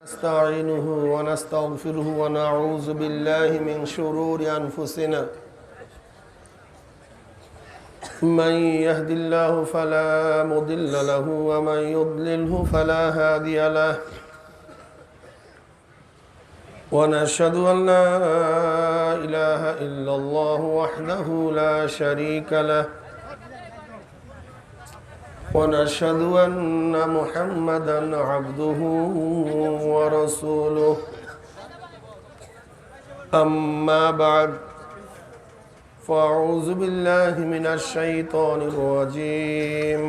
نستعينه ونستغفره ونعوذ بالله من شرور أنفسنا من يهد الله فلا مضل له ومن يضلله فلا هادي له ونشهد أن لا إله إلا الله وحده لا شريك له ونشهد أن محمدا عبده ورسوله أما بعد فأعوذ بالله من الشيطان الرجيم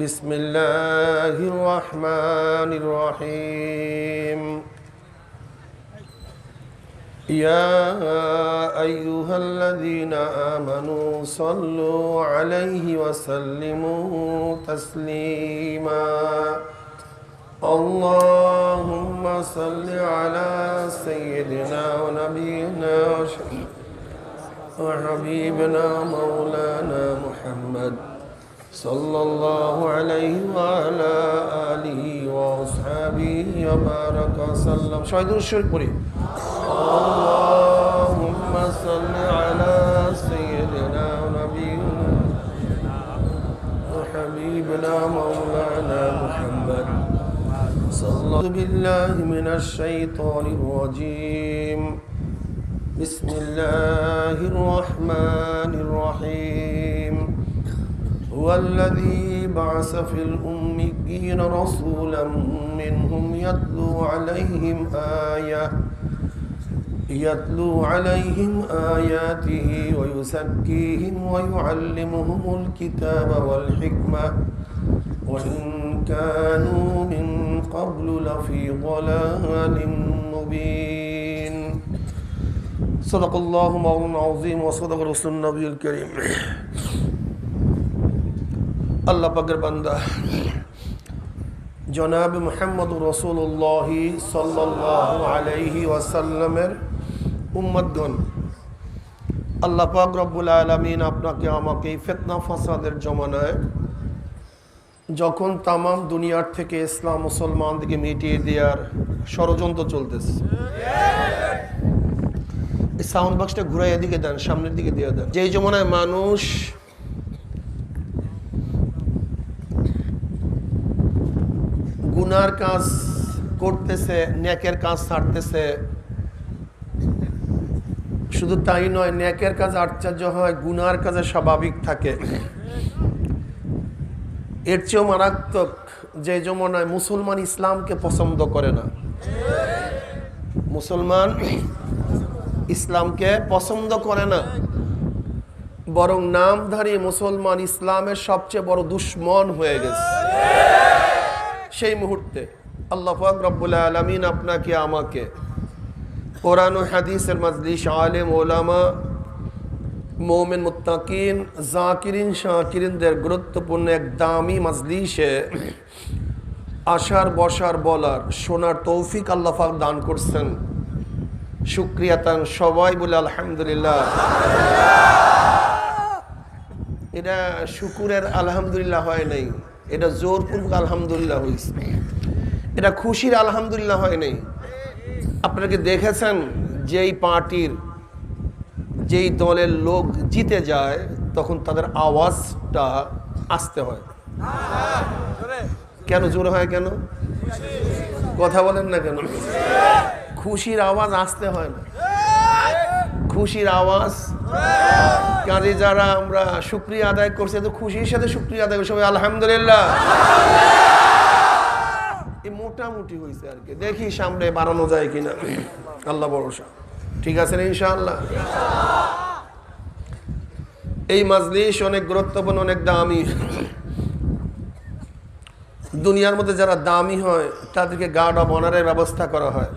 بسم الله الرحمن الرحيم يا أيها الذين آمنوا صلوا عليه وسلموا تسليما اللهم صل على سيدنا ونبينا وحبيبنا مولانا محمد صلى الله عليه وعلى آله وأصحابه وبارك وسلم شهيد الشرك اللهم صل على سيدنا ونبينا وحبيبنا مولانا محمد صلى الله بالله من الشيطان الرجيم بسم الله الرحمن الرحيم هو الذي بعث في الأميين رسولا منهم يتلو عليهم آياته ويزكيهم ويعلمهم الكتاب والحكمة وإن كانوا من قبل لفي ضلال مبين صدق الله مولانا العظيم وصدق رسول النبي الكريم আল্লাহ পাকের বান্দা জনাব মুহাম্মদ রাসূলুল্লাহ সাল্লাল্লাহু আলাইহি ওয়াসাল্লামের উম্মতগণ, আল্লাহ পাক রব্বুল আলামিন আপনাকে আমাকে ফিতনা ফাসাদের জমানায় যখন তামাম দুনিয়ার থেকে ইসলাম মুসলমানদেরকে মিটিয়ে দেওয়ার ষড়যন্ত্র চলতেছে, এই সাউন্ড বক্সটা ঘুরাই এদিকে দেন, সামনের দিকে দিয়ে দেন। যেই জমানায় মানুষ গুনার কাজ করতেছে, নেকের কাজ ছাড়তেছে, শুধু তাই নয়, নেকের কাজ আশ্চর্য হয়, গুনার কাজে স্বাভাবিক থাকে। এর চেয়েও মারাত্মক যে জমানায় মুসলমান ইসলামকে পছন্দ করে না, মুসলমান ইসলামকে পছন্দ করে না, বরং নামধারী মুসলমান ইসলামের সবচেয়ে বড় দুশ্মন হয়ে গেছে। সেই মুহূর্তে আল্লাহ পাক রব্বুল আলামিন আপনাকে আমাকে কোরআন ও হাদিসের মাজলিস, আলেম ওলামা, মুমিন মুত্তাকিন, জাকিরিন শাকিরিনদের গুরুত্বপূর্ণ এক দামি মাজলিসে আসার, বসার, বলার, শোনার তৌফিক আল্লাহ পাক দান করছেন। শুকরিয়া তান সবাই বলে আলহামদুলিল্লাহ। এটা শুকুরের আলহামদুলিল্লাহ হয় নাই, এটা জোরপূর্বক আলহামদুলিল্লাহ হয়েছে, এটা খুশির আলহামদুলিল্লাহ হয় নাই। আপনারা কি দেখেছেন, যেই পার্টির, যেই দলের লোক জিতে যায় তখন তাদের আওয়াজটা আসতে হয়? কেন জোরে হয়? কেন কথা বলেন না কেন? খুশির আওয়াজ আসতে হয় না, খুশির আওয়াজ কাজে যারা আমরা শুকরিয়া আদায় করছি, তো খুশির সাথে শুকরিয়া আদায় করছি, আলহামদুলিল্লাহ। এই মোটামুটি হয়েছে আর কি, দেখি সামনে বাড়ানো যায় কিনা, আল্লাহ ভরসা। ঠিক আছে না ইনশাআল্লাহ? এই মাজলিস অনেক গুরুত্বপূর্ণ, অনেক দামি। দুনিয়ার মধ্যে যারা দামি হয় তাদেরকে গার্ড অফ অনারের ব্যবস্থা করা হয়।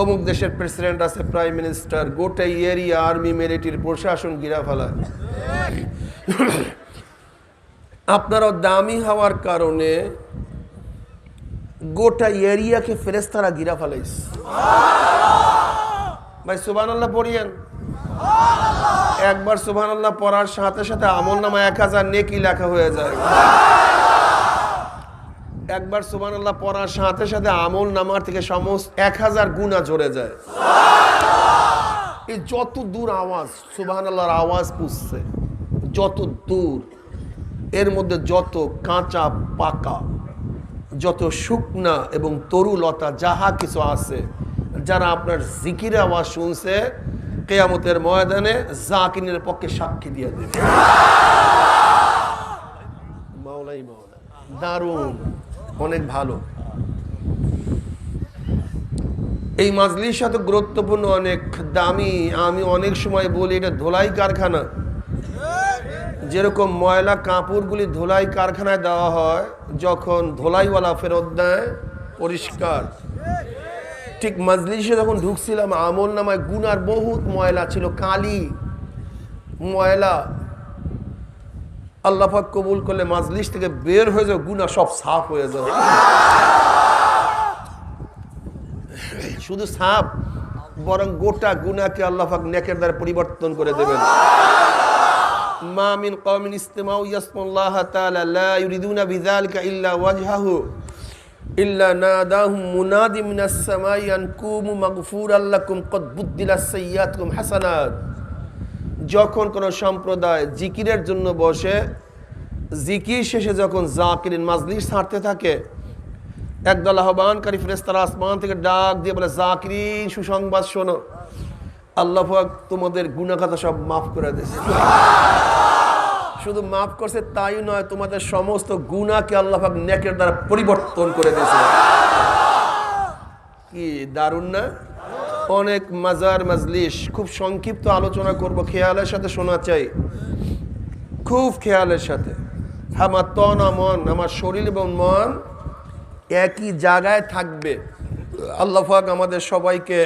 অমুক দেশের প্রেসিডেন্ট আছে, প্রাইম মিনিস্টার, গোটা এরিয়া আর্মি মিলিটারি প্রশাসন গিরা ফেলায়। আপনারাও দামি হওয়ার কারণে গোটা এরিয়াকে ফেরেশতারা গিরা ফেলাইছে। ভাই সুবহানাল্লাহ পড়িয়েন। একবার সুবহানাল্লাহ পড়ার সাথে সাথে আমলনামায় 1000 নেকি লেখা হয়ে যায়। একবার সুবহানাল্লাহ পড়ার সাথে সাথে আমল নামার থেকে সমস্ত 1000 গুনাহ ঝরে যায়। এই যত দূর আওয়াজ সুবহানাল্লাহর আওয়াজ পুষছে, যত দূর, এর মধ্যে যত কাঁচা পাকা, যত শুকনা এবং তরুলতা যাহা কিছু আছে, যারা আপনার জিকির আওয়াজ শুনছে কিয়ামতের ময়দানে জাকিরের পক্ষে সাক্ষী দিয়ে দেবে। মাওলাই মাওলা, দারুণ, অনেক ভালো। এই মাজলিস এত গুরুত্বপূর্ণ, অনেক দামি। আমি অনেক সময় বলি এটা ধোলাই কারখানা। যেরকম ময়লা কাপড়গুলি ধোলাই কারখানায় দেওয়া হয়, যখন ধোলাইওয়ালা ফেরত দেয় পরিষ্কার, ঠিক মাজলিসে যখন ঢুকছিলাম আমল নামায় গুনার বহুত ময়লা ছিল, কালি ময়লা। আল্লাহ পাক কবুল করলে মাজলিস থেকে বের হয়ে যাও, গুনাহ সব সাফ হয়ে যাবে। শুধু সাফ, বরং গোটা গুনাহকে আল্লাহ পাক নেকের দ্বারা পরিবর্তন করে দেবেন। মা মিন কওমিন ইসতামাউ ইয়াসমাল্লাহ তাআলা লা ইউরিদুনা বিযালিকা ইল্লা ওয়াজহাহু ইল্লা নাদাহুম মুনাদি মিনাস সামাই আন কুমু মাগফুরাল লাকুম কদ বুদ্দিলাস সাইয়্যাতুকুম হাসানাত। যখন কোন সম্প্রদায় জিকিরের জন্য বসে, জিকির শেষে যখন জাকিরিন মাজলিস ছাড়তে থাকে, একদল আহ্বানকারী ফেরেশতারা আসমান থেকে ডাক দিয়ে বলে, জাকিরিন সুসংবাদ শোনো, আল্লাহ পাক তোমাদের গুনাহ খাতা সব মাফ করে দিয়েছে। শুধু মাফ করছে তাই নয়, তোমাদের সমস্ত গুনাহকে আল্লাহ পাক নেকের দ্বারা পরিবর্তন করে দিয়েছে। কি দারুণ না? অনেক মজার মাজলিস। খুব সংক্ষিপ্ত আলোচনা করব, খেয়ালের সাথে শোনা চাই, খুব খেয়ালের সাথে। আমার তন মন, আমার শরীর এবং মন একই জায়গায় থাকবে। আল্লাহ পাক আমাদের সবাইকে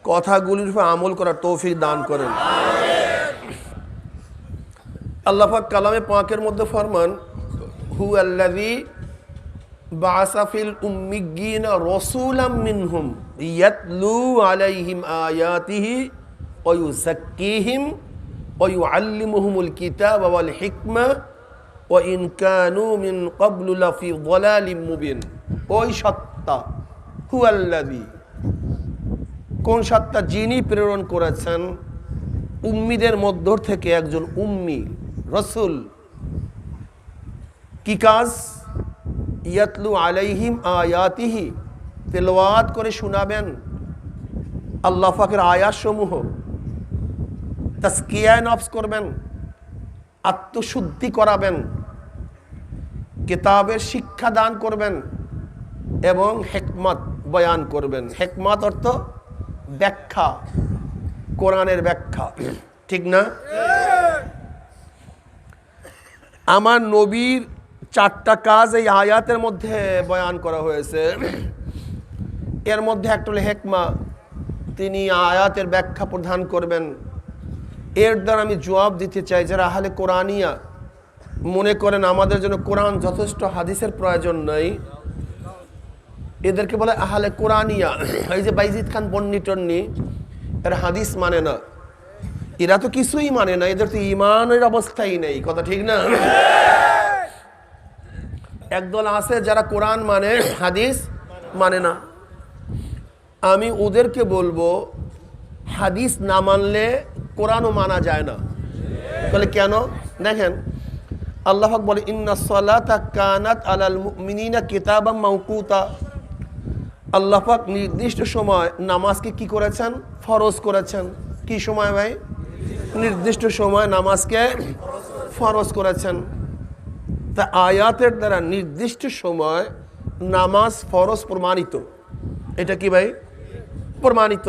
কথাগুলির উপর আমল করার তৌফিক দান করেন। আল্লাহ পাক কালামে পাকের মধ্যে ফরমান, হু আল্লাযী বাআসা ফিল উম্মিয়্যিনা রাসূলাম মিনহুম ইয়াতলু আলাইহিম আয়াতিহি ওয়া ইউযাক্কিহিম ওয়া ইউআল্লিমুহুমুল কিতাবা ওয়াল হিকমা ওয়া ইন কানু মিন ক্বাবলু লাফি যালালিম মুবিন। ওই সত্তা, হু আল্লাযী, কোন সত্তা? যিনি প্রেরণ করেছেন উম্মিদের মধ্য থেকে একজন উম্মি রসুল। কি কাজ? ইয়াতলু আলাইহিম আয়াতিহি, তেলাওয়াত করে শোনাবেন আল্লাহ পাকের আয়াতসমূহ, তাজকিয়ায়ে নফস করবেন, আত্মশুদ্ধি করাবেন, কিতাবের শিক্ষা দান করবেন এবং হিকমত বয়ান করবেন। হিকমত অর্থ ব্যাখ্যা, কোরআনের ব্যাখ্যা, ঠিক না? আমার নবীর 4টা কাজ এই আয়াতের মধ্যে বয়ান করা হয়েছে। এর মধ্যে একটা হলো হিকমা, তিনি আয়াতের ব্যাখ্যা প্রদান করবেন। এর দ্বারা আমি জবাব দিতে চাই, যারা আহলে কোরআনিয়া মনে করেন আমাদের জন্য কোরআন যথেষ্ট, হাদিসের প্রয়োজন নাই, এদেরকে বলে আহলে কোরআনিয়া। এই যে বাইজিদ খান বন্নি এরা হাদিস মানে না, এরা তো কিছুই মানে না, এদের তো ইমানের অবস্থাই নেই, কথা ঠিক না? একদল আছে যারা কোরআন মানে, হাদিস মানে না। আমি ওদেরকে বলবো, হাদিস না মানলে কোরআনও মানা যায় না। বলে কেন? দেখেন, আল্লাহ পাক বলে, ইন্নাস সালাতা কানাত আলাল মুমিনিনা কিতাবাম মাওকুতা। আল্লাহ পাক নির্দিষ্ট সময় নামাজকে কি করেছেন? ফরজ করেছেন। কি সময় ভাই? নির্দিষ্ট সময় নামাজকে ফরজ করেছেন। তা আয়াতের দ্বারা নির্দিষ্ট সময় নামাজ ফরজ প্রমাণিত। এটা কি ভাই? প্রমাণিত।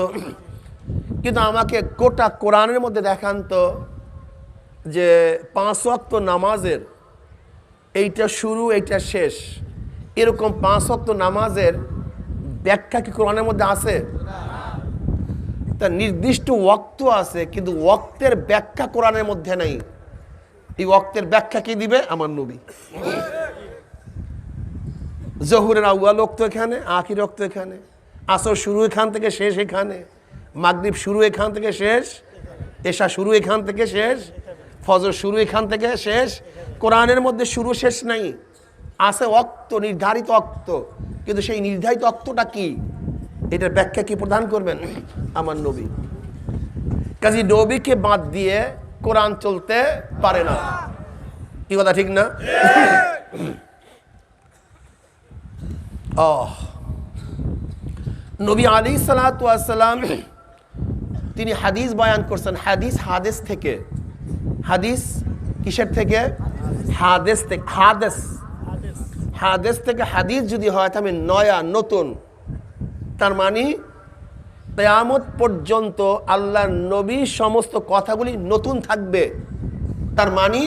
কিন্তু আমাকে গোটা কোরআনের মধ্যে দেখান তো যে 5 ওয়াক্ত নামাজের এইটা শুরু এইটা শেষ, এরকম 5 ওয়াক্ত নামাজের ব্যাখ্যা কি কোরআনের মধ্যে আছে? তা নির্দিষ্ট ওয়াক্ত আছে, কিন্তু ওয়াক্তের ব্যাখ্যা কোরআনের মধ্যে নাই। এই ওয়াক্তের ব্যাখ্যা কি দিবে? আমার নবী। জহুরের আউয়াল ওয়াক্ত এখানে, আখির ওয়াক্ত এখানে, আসর শুরু এখান থেকে শেষ এখানে, মাগরিব শুরু এখান থেকে শেষ, এশা শুরু এখান থেকে শেষ, ফজর শুরু এখান থেকে শেষ। কোরআনের মধ্যে শুরু শেষ নাই। আছে অক্ত, নির্ধারিত অক্ত, কিন্তু সেই নির্ধারিত অক্তটা কি, এটার ব্যাখ্যা কি প্রদান করবেন? আমার নবী। কাজী নবীকে বাদ দিয়ে কোরআন চলতে পারে না। কি কথা ঠিক না? নবী আলাইহিস সালাতু ওয়াস সালাম তিনি হাদিস বয়ান করছেন। হাদিস থেকে, হাদিস কিসের থেকে? হাদিস থেকে। হাদিস থেকে হাদিস যদি হয় তাহলে নয়া, নতুন, তার মানে কিয়ামত পর্যন্ত আল্লাহর নবী সমস্ত কথাগুলি নতুন থাকবে। তার মানে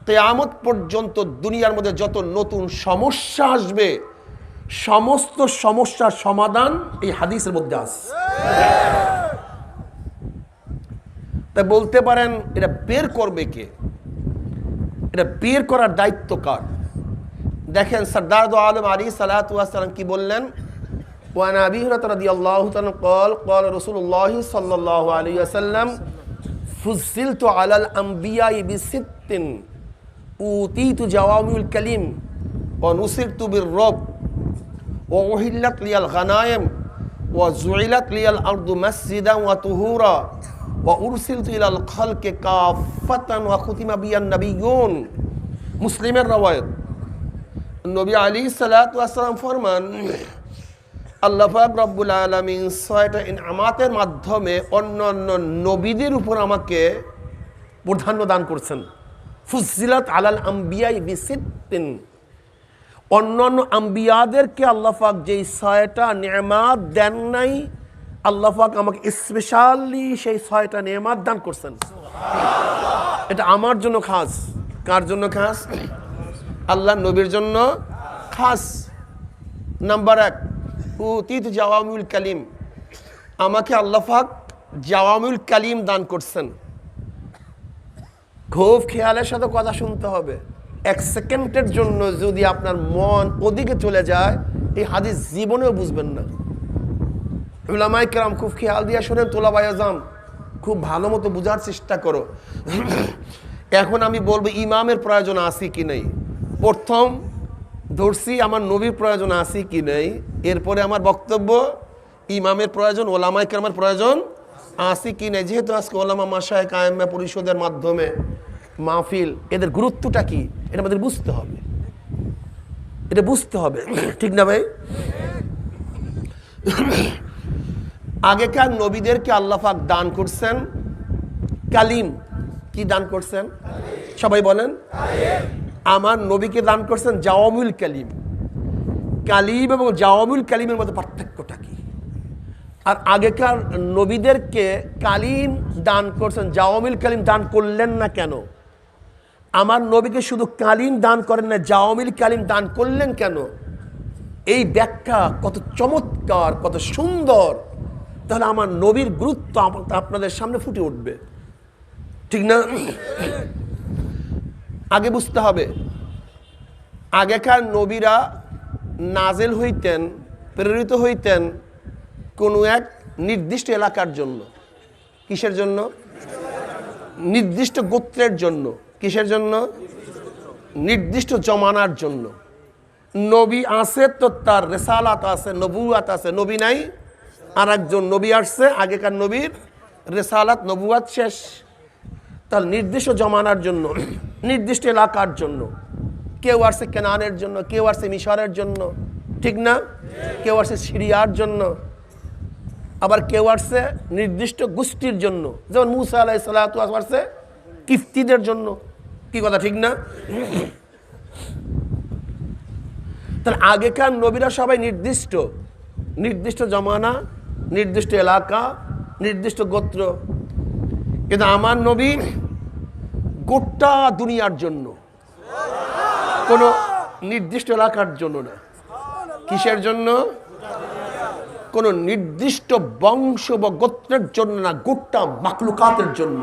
কিয়ামত পর্যন্ত দুনিয়ার মধ্যে যত নতুন সমস্যা আসবে, সমস্ত সমস্যার সমাধান এই হাদিসের মধ্যে আছে। তাই বলতে পারেন এটা বের করবে কে? এটা বের করার দায়িত্ব কার? দেখেন সরদার দো আলম আলাইহিস সালাতু ওয়াস সালাম কি বললেন? ওয়া আন আবি হুরায়রা রাদিয়াল্লাহু তাআলা قال قال رسول الله صلى الله عليه وسلم فضلت على الانبياء بست اوتيت جوامع الكلم ونصرت بالرب واحلت لي الغنائم وجعلت لي الارض مسجدا وطهورا وارسلت الى الخلق كافة وختم بي النبيون। মুসলিমের রওয়ায়াত। নবী আলাইহিস সালাতু ওয়াস সালাম ফরমান, আল্লাহ পাক রব্বুল আলামিন ৬টা ইনআমাতের মাধ্যমে অন্যান্য নবীদের উপর আমাকে প্রাধান্য দান করছেন। ফুজিলাত আলাল আম্বিয়া বিসিত্তিন, অন্যান্য আম্বিয়াদেরকে আল্লাহ পাক যেই ৬টা নেয়ামত দেন নাই, আল্লাহ পাক আমাকে স্পেশালি সেই ৬টা নেয়ামত দান করছেন। এটা আমার জন্য খাস। কার জন্য খাস? আল্লাহ নবীর জন্য খাস। নাম্বার ১, উতিত জাওয়ামিউল কালিম, আমাকে আল্লাহ পাক জাওয়ামিউল কালিম দান করছেন। খুব খেয়ালের সাথে কথা শুনতে হবে। ১ সেকেন্ডের জন্য যদি আপনার মন ওদিকে চলে যায়, এই হাদিস জীবনেও বুঝবেন না। উলামায়ে কেরাম খুব খেয়াল দিয়ে শোনেন, তোলাবায়ে আযম খুব ভালো মতো বোঝার চেষ্টা করো। এখন আমি বলবো ইমামের প্রয়োজন আছে কি নেই। প্রথম ধরছি আমার নবীর প্রয়োজন আছে কি নেই, এরপরে আমার বক্তব্য ইমামের প্রয়োজন, ওলামায়ে কেরামের প্রয়োজন আছে কি নেই। যেহেতু আজকে ওলামা মাশায়েখ আইম্মা পরিষদের মাধ্যমে মাহফিল, এদের গুরুত্বটা কি এটা আমাদের বুঝতে হবে। এটা বুঝতে হবে, ঠিক না ভাই? আগেকার নবীদেরকে আল্লাহ পাক দান করছেন কালিম। কি দান করছেন? সবাই বলেন। আমার নবীকে দান করছেন জাওয়ামিউল কালিম। কালিম এবং জাওয়ামিউল কালিমের মধ্যে পার্থক্যটা কি? আর আগেকার নবীদেরকে কালিম দান করছেন, জাওয়ামিউল কালিম দান করলেন না কেন? আমার নবীকে শুধু কালিম দান করেন না, জাওয়ামিউল কালিম দান করলেন কেন? এই ব্যাখ্যা কত চমৎকার, কত সুন্দর। তাহলে আমার নবীর গুরুত্ব আপনাদের সামনে ফুটে উঠবে, ঠিক না? আগে বুঝতে হবে, আগেকার নবীরা নাজেল হইতেন, প্রেরিত হইতেন কোনো এক নির্দিষ্ট এলাকার জন্য। কিসের জন্য? নির্দিষ্ট গোত্রের জন্য। কিসের জন্য? নির্দিষ্ট জমানার জন্য। নবী আছে তো তার রেসালাত আছে, নবুয়াত আছে। নবী নাই, আর একজন নবী আসছে, আগেকার নবীর রেসালাত নবুয়াত শেষ। তাহলে নির্দিষ্ট জমানার জন্য, নির্দিষ্ট এলাকার জন্য। কেউ আসছে কেনানের জন্য, কেউ আসছে মিশরের জন্য, ঠিক না? কেউ আসছে সিরিয়ার জন্য, আবার কেউ আসছে নির্দিষ্ট গোষ্ঠীর জন্য, যেমন মুসা আলাইহিস সালাতু আসছে কিফতিদের জন্য। কি কথা ঠিক না? তাহলে আগেকার নবীরা সবাই নির্দিষ্ট, নির্দিষ্ট জমানা, নির্দিষ্ট এলাকা, নির্দিষ্ট গোত্র। কিন্তু আমার নবী গোটা দুনিয়ার জন্য, কোনো নির্দিষ্ট এলাকার জন্য না। কিসের জন্য? কোনো নির্দিষ্ট বংশ বা গোত্রের জন্য না, গোটা মাখলুকাতের জন্য।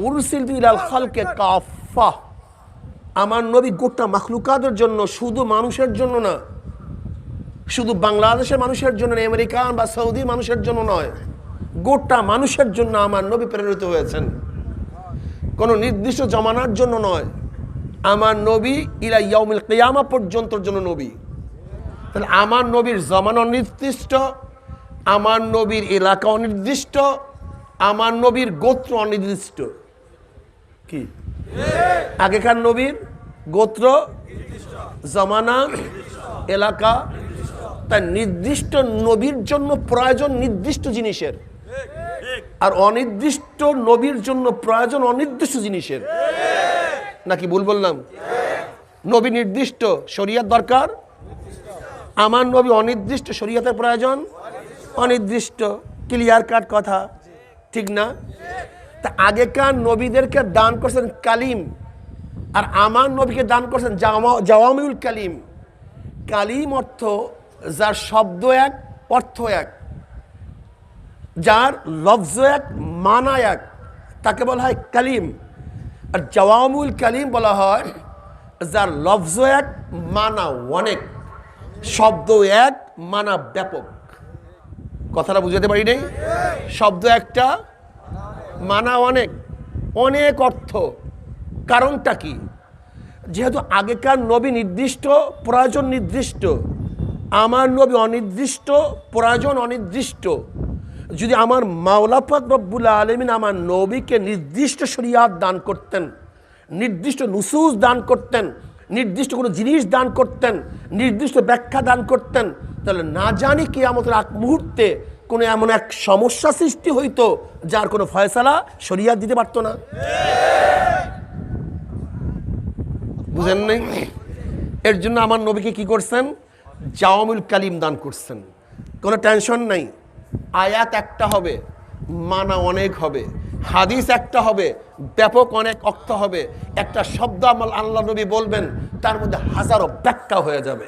উরসিলতু ইলাল খালকি কাফা, আমার নবী গোটা মাখলুকাতের জন্য, শুধু মানুষের জন্য না, শুধু বাংলাদেশের মানুষের জন্য, আমেরিকান বা সৌদি মানুষের জন্য নয়, গোটা মানুষের জন্য আমার নবী প্রেরিত হয়েছেন। কোনো নির্দিষ্ট জমানার জন্য নয়, আমার নবী ইলা ইয়াউমিল কিয়ামা পর্যন্তর জন্য নবী। তাহলে আমার নবীর জমান অনির্দিষ্ট, আমার নবীর এলাকা অনির্দিষ্ট, আমার নবীর গোত্র অনির্দিষ্ট। কি আগেকার নবীর গোত্র, জমানা, এলাকা, তার নির্দিষ্ট নবীর জন্য প্রয়োজন নির্দিষ্ট জিনিসের, আর অনির্দিষ্ট নবীর জন্য প্রয়োজন অনির্দিষ্ট জিনিসের। নাকি ভুল বললাম? নবী নির্দিষ্ট, শরীয়ত দরকার। আমার নবী অনির্দিষ্ট, শরীয়তের প্রয়োজন অনির্দিষ্ট। ক্লিয়ার কাট কথা, ঠিক না? তা আগেকার নবীদেরকে দান করছেন কালিম, আর আমার নবীকে দান করছেন জাওয়ামিউল কালিম। কালিম অর্থ যার শব্দ এক, অর্থ এক, যার লফজ এক, মানা এক, তাকে বলা হয় কালিম। আর জাওয়ামিউল কালিম বলা হয় যার লফজ এক, মানা অনেক, শব্দ এক, মানা ব্যাপক। কথাটা বুঝাতে পারি নাই? শব্দ একটা, মানা অনেক, অনেক অর্থ। কারণটা কি? যেহেতু আগেকার নবী নির্দিষ্ট, প্রয়োজন নির্দিষ্ট, আমার নবী অনির্দিষ্ট, প্রয়োজন অনির্দিষ্ট। যদি আমার মাওলা পাক রব্বুল আলামিন আমার নবীকে নির্দিষ্ট শরিয়াত দান করতেন, নির্দিষ্ট নুসুস দান করতেন, নির্দিষ্ট কোনো জিনিস দান করতেন, নির্দিষ্ট ব্যাখ্যা দান করতেন, তাহলে না জানি কিয়ামতের আগ মুহূর্তে কোনো এমন এক সমস্যা সৃষ্টি হইতো যার কোনো ফয়সালা শরিয়াত দিতে পারতো না। বুঝেন নাই? এর জন্য আমার নবীকে কি করছেন? জাওয়ামিউল কালিম দান করছেন। কোনো টেনশন নাই। আয়াত একটা হবে, মানা অনেক হবে। হাদিস একটা হবে, ব্যাপক অনেক অর্থ হবে। একটা শব্দ আমার আল্লাহ নবী বলবেন, তার মধ্যে হাজারো ব্যাখ্যা হয়ে যাবে।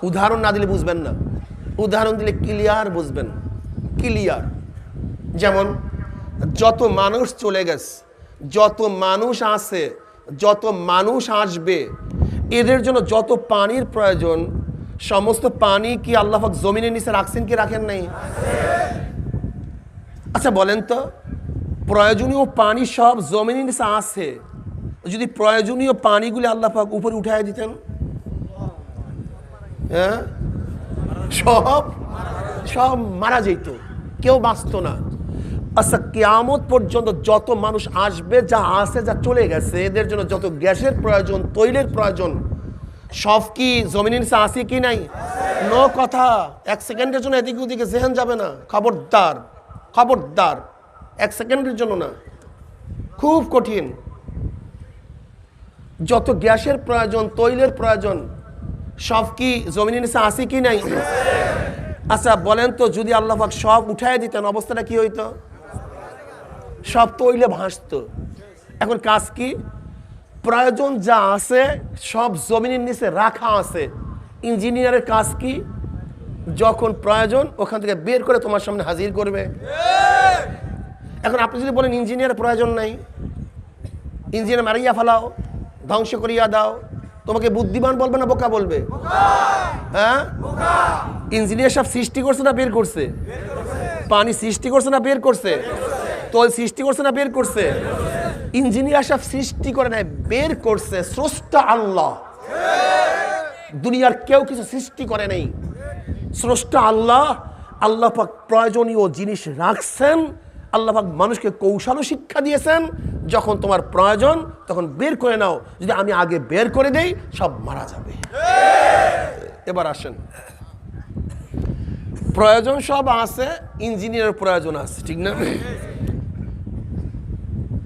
উদাহরণ না দিলে বুঝবেন না, উদাহরণ দিলে ক্লিয়ার বুঝবেন, ক্লিয়ার। যেমন যত মানুষ চলে গেছে, যত মানুষ আছে, যত মানুষ আসবে, এদের জন্য যত পানির প্রয়োজন, সমস্ত পানি কি আল্লাহ পাক জমিনের নিচে রাখছেন কি রাখেন নাই? আচ্ছা বলেন তো, প্রয়োজনীয় পানি সব জমিনের নিচে আছে, যদি প্রয়োজনীয় পানিগুলি আল্লাহ পাক উপরে উঠায় দিতেন, হ্যাঁ, সব সব মারা যেত, কেউ বাঁচত না। আচ্ছা কিয়ামত পর্যন্ত যত মানুষ আসবে, যা আছে যা চলে গেছে, এদের জন্য যত গ্যাসের প্রয়োজন, তৈলের প্রয়োজন, সব কি জমিনের নিচে আছে কি নাই? নো কথা। এক সেকেন্ডের জন্য এদিকে ওদিকে জেহান যাবে না। খবরদার, খবরদার, এক সেকেন্ডের জন্য না। খুব কঠিন। যত গ্যাসের প্রয়োজন, তৈলের প্রয়োজন, সব কি জমিনের নিচে আছে কি নাই? আচ্ছা বলেন তো, যদি আল্লাহ পাক সব উঠায় দিতেন, অবস্থাটা কি হইতো? সব তৈলে ভাসত। এখন কাজ কি? প্রয়োজন যা আছে সব জমিনের নিচে রাখা আছে। ইঞ্জিনিয়ারের কাজ কি? যখন প্রয়োজন ওখান থেকে বের করে তোমার সামনে হাজির করবে। এখন আপনি যদি বলেন ইঞ্জিনিয়ারের প্রয়োজন নাই, ইঞ্জিনিয়ার মারিয়া ফেলাও, ধ্বংস করিয়া দাও, তোমাকে বুদ্ধিমান বলবে না বোকা বলবে? হ্যাঁ, ইঞ্জিনিয়ার সব সৃষ্টি করছে না বের করছে? পানি সৃষ্টি করছে না বের করছে? তৈল সৃষ্টি করছে না বের করছে? ইঞ্জিনিয়ার সব সৃষ্টি করে নাই, বের করছে স্রষ্টা আল্লাহ। দুনিয়ার কেউ কিছু সৃষ্টি করে নাই, স্রষ্টা আল্লাহ। আল্লাহ পাক প্রয়োজনীয় জিনিস রাখছেন, আল্লাহ পাক মানুষকে কৌশল শিক্ষা দিয়েছেন, যখন তোমার প্রয়োজন তখন বের করে নাও। যদি আমি আগে বের করে দেই, সব মারা যাবে। এবার আসেন, প্রয়োজন সব আছে, ইঞ্জিনিয়ারের প্রয়োজন আছে, ঠিক না?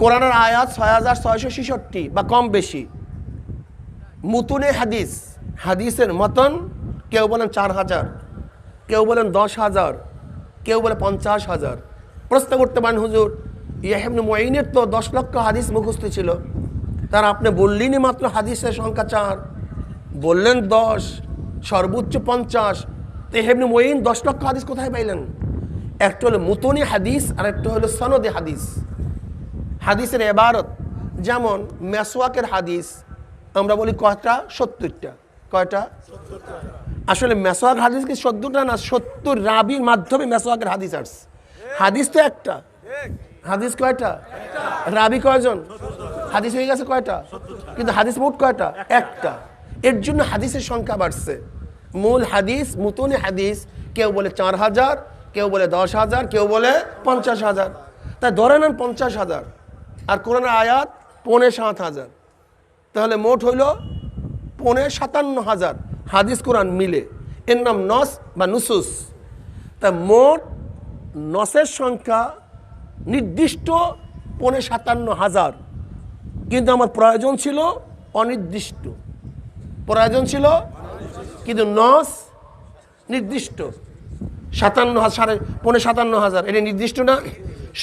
কোরআনের আয়াত ৬৬৬৬ বা কম বেশি। মুতুনে হাদিস, হাদিসের মতন কেউ বলেন ৪,০০০, কেউ বলেন ১০,০০০, কেউ বলে ৫০,০০০। প্রশ্ন করতে পারেন, হুজুর ইয়াহয়া ইবনে মুঈনের তো ১০ লক্ষ হাদিস মুখস্থ ছিল, তার আপনি বললেনই মাত্র হাদিসের সংখ্যা ৪, বললেন ১০, সর্বোচ্চ ৫০। তো ইয়াহয়া ইবনে মুঈন ১০ লক্ষ হাদিস কোথায় পাইলেন? একটা হলো মুতুনি হাদিস, আর একটা হলো সনদে হাদিস। হাদিসের ইবারত, যেমন মেসওয়াকের হাদিস আমরা বলি কয়টা? ৭০টা। কয়টা? আসলে মেসওয়াক হাদিস কি ৭০টা না, ৭০ রাবির মাধ্যমে মেসওয়াকের হাদিস আসছে। হাদিস তো একটা, হাদিস কয়টা? রাবি কয়জন? হাদিস হয়ে গেছে কয়টা? কিন্তু হাদিস মোট কয়টা? একটা। এর জন্য হাদিসের সংখ্যা বাড়ছে। মূল হাদিস, মুতুনে হাদিস কেউ বলে 4000, কেউ বলে 10,000, কেউ বলে 50,000। তাই ধরে নেন 50,000, আর কোরআনের আয়াত 5,700, তাহলে মোট হইল 57,000 হাদিস কোরআন মিলে। এর নাম নস বা নুসুস। তা মোট নসের সংখ্যা নির্দিষ্ট 57,000, কিন্তু আমার প্রয়োজন ছিল অনির্দিষ্ট। প্রয়োজন ছিল কিন্তু নস নির্দিষ্ট। 57,000 এটা নির্দিষ্ট না?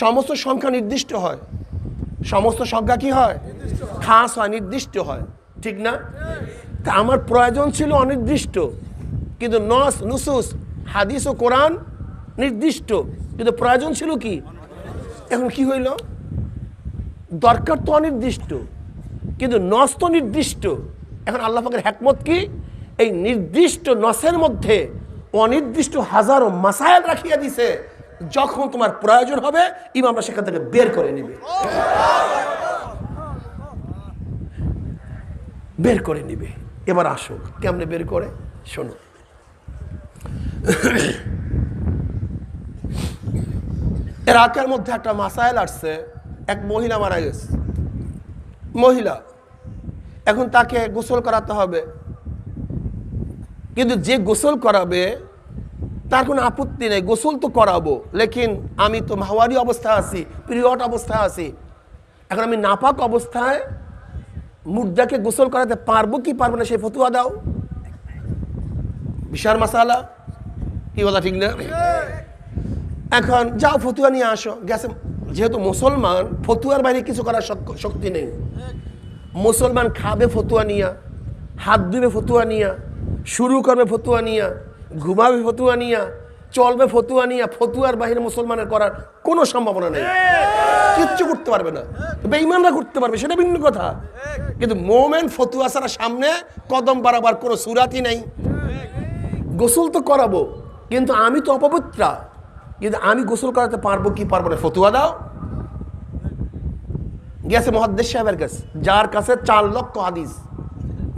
সমস্ত সংখ্যা নির্দিষ্ট হয়। সমস্ত সংখ্যা কি হয়? খাস হয়, নির্দিষ্ট হয়, ঠিক না? তা আমার প্রয়োজন ছিল অনির্দিষ্ট, কিন্তু নস নুসুস হাদিস ও কোরআন নির্দিষ্ট, কিন্তু প্রয়োজন ছিল কি? এখন কি হইল? দরকার তো অনির্দিষ্ট, কিন্তু নস তো নির্দিষ্ট। এখন আল্লাহ পাকের হিকমত কি? এই নির্দিষ্ট নসের মধ্যে অনির্দিষ্ট হাজারো মাসায়েল রাখিয়া দিছে। যখন তোমার প্রয়োজন হবে ইমামরা সেখান থেকে বের করে নিবে, বের করে নিবে। এবার আসো কেমনে বের করে শোনো। ইরাকের মধ্যে একটা মাসায়েল আসছে। এক মহিলা মারা গেছে, মহিলা, এখন তাকে গোসল করাতে হবে। কিন্তু যে গোসল করাবে তার কোনো আপত্তি নেই, গোসল তো করাবো, লেকিন আমি তো মাহওয়ারি অবস্থায় আছি, পিরিয়ড অবস্থায় আছি। এখন আমি নাপাক অবস্থায় মুর্দাকে গোসল করাতে পারবো কি পারবো না, সেই ফতুয়া দাও। বিশাল মাসালা, কি কথা ঠিক না? এখন যাও ফতুয়া নিয়ে আসো। গেছে, যেহেতু মুসলমান, ফতুয়ার বাইরে কিছু করার শক্তি নেই। মুসলমান খাবে ফতুয়া নিয়া, হাত ধুবে ফতুয়া নিয়া, শুরু করবে ফতুয়া নিয়া, ঘুমাবে ফতুয়া নিয়া, চলবে ফতুয়া নিয়া। ফতুয়ার বাহিরে মুসলমানের করার কোনো সম্ভাবনা নেই, কিচ্ছু করতে পারবে না। বেঈমানরা করতে পারবে, সেটা ভিন্ন কথা। কিন্তু মোমেন ফতুয়া ছাড়া সামনে কদম বাড়াবার কোনো সুরাতই নেই। গোসল তো করাবো, কিন্তু আমি তো অপবিত্রা, কিন্তু আমি গোসল করাতে পারবো কি পারবো না, ফতুয়া দাও। গেছে মুহাদ্দিস সাহেবের কাছে, যার কাছে 4 লক্ষ হাদিস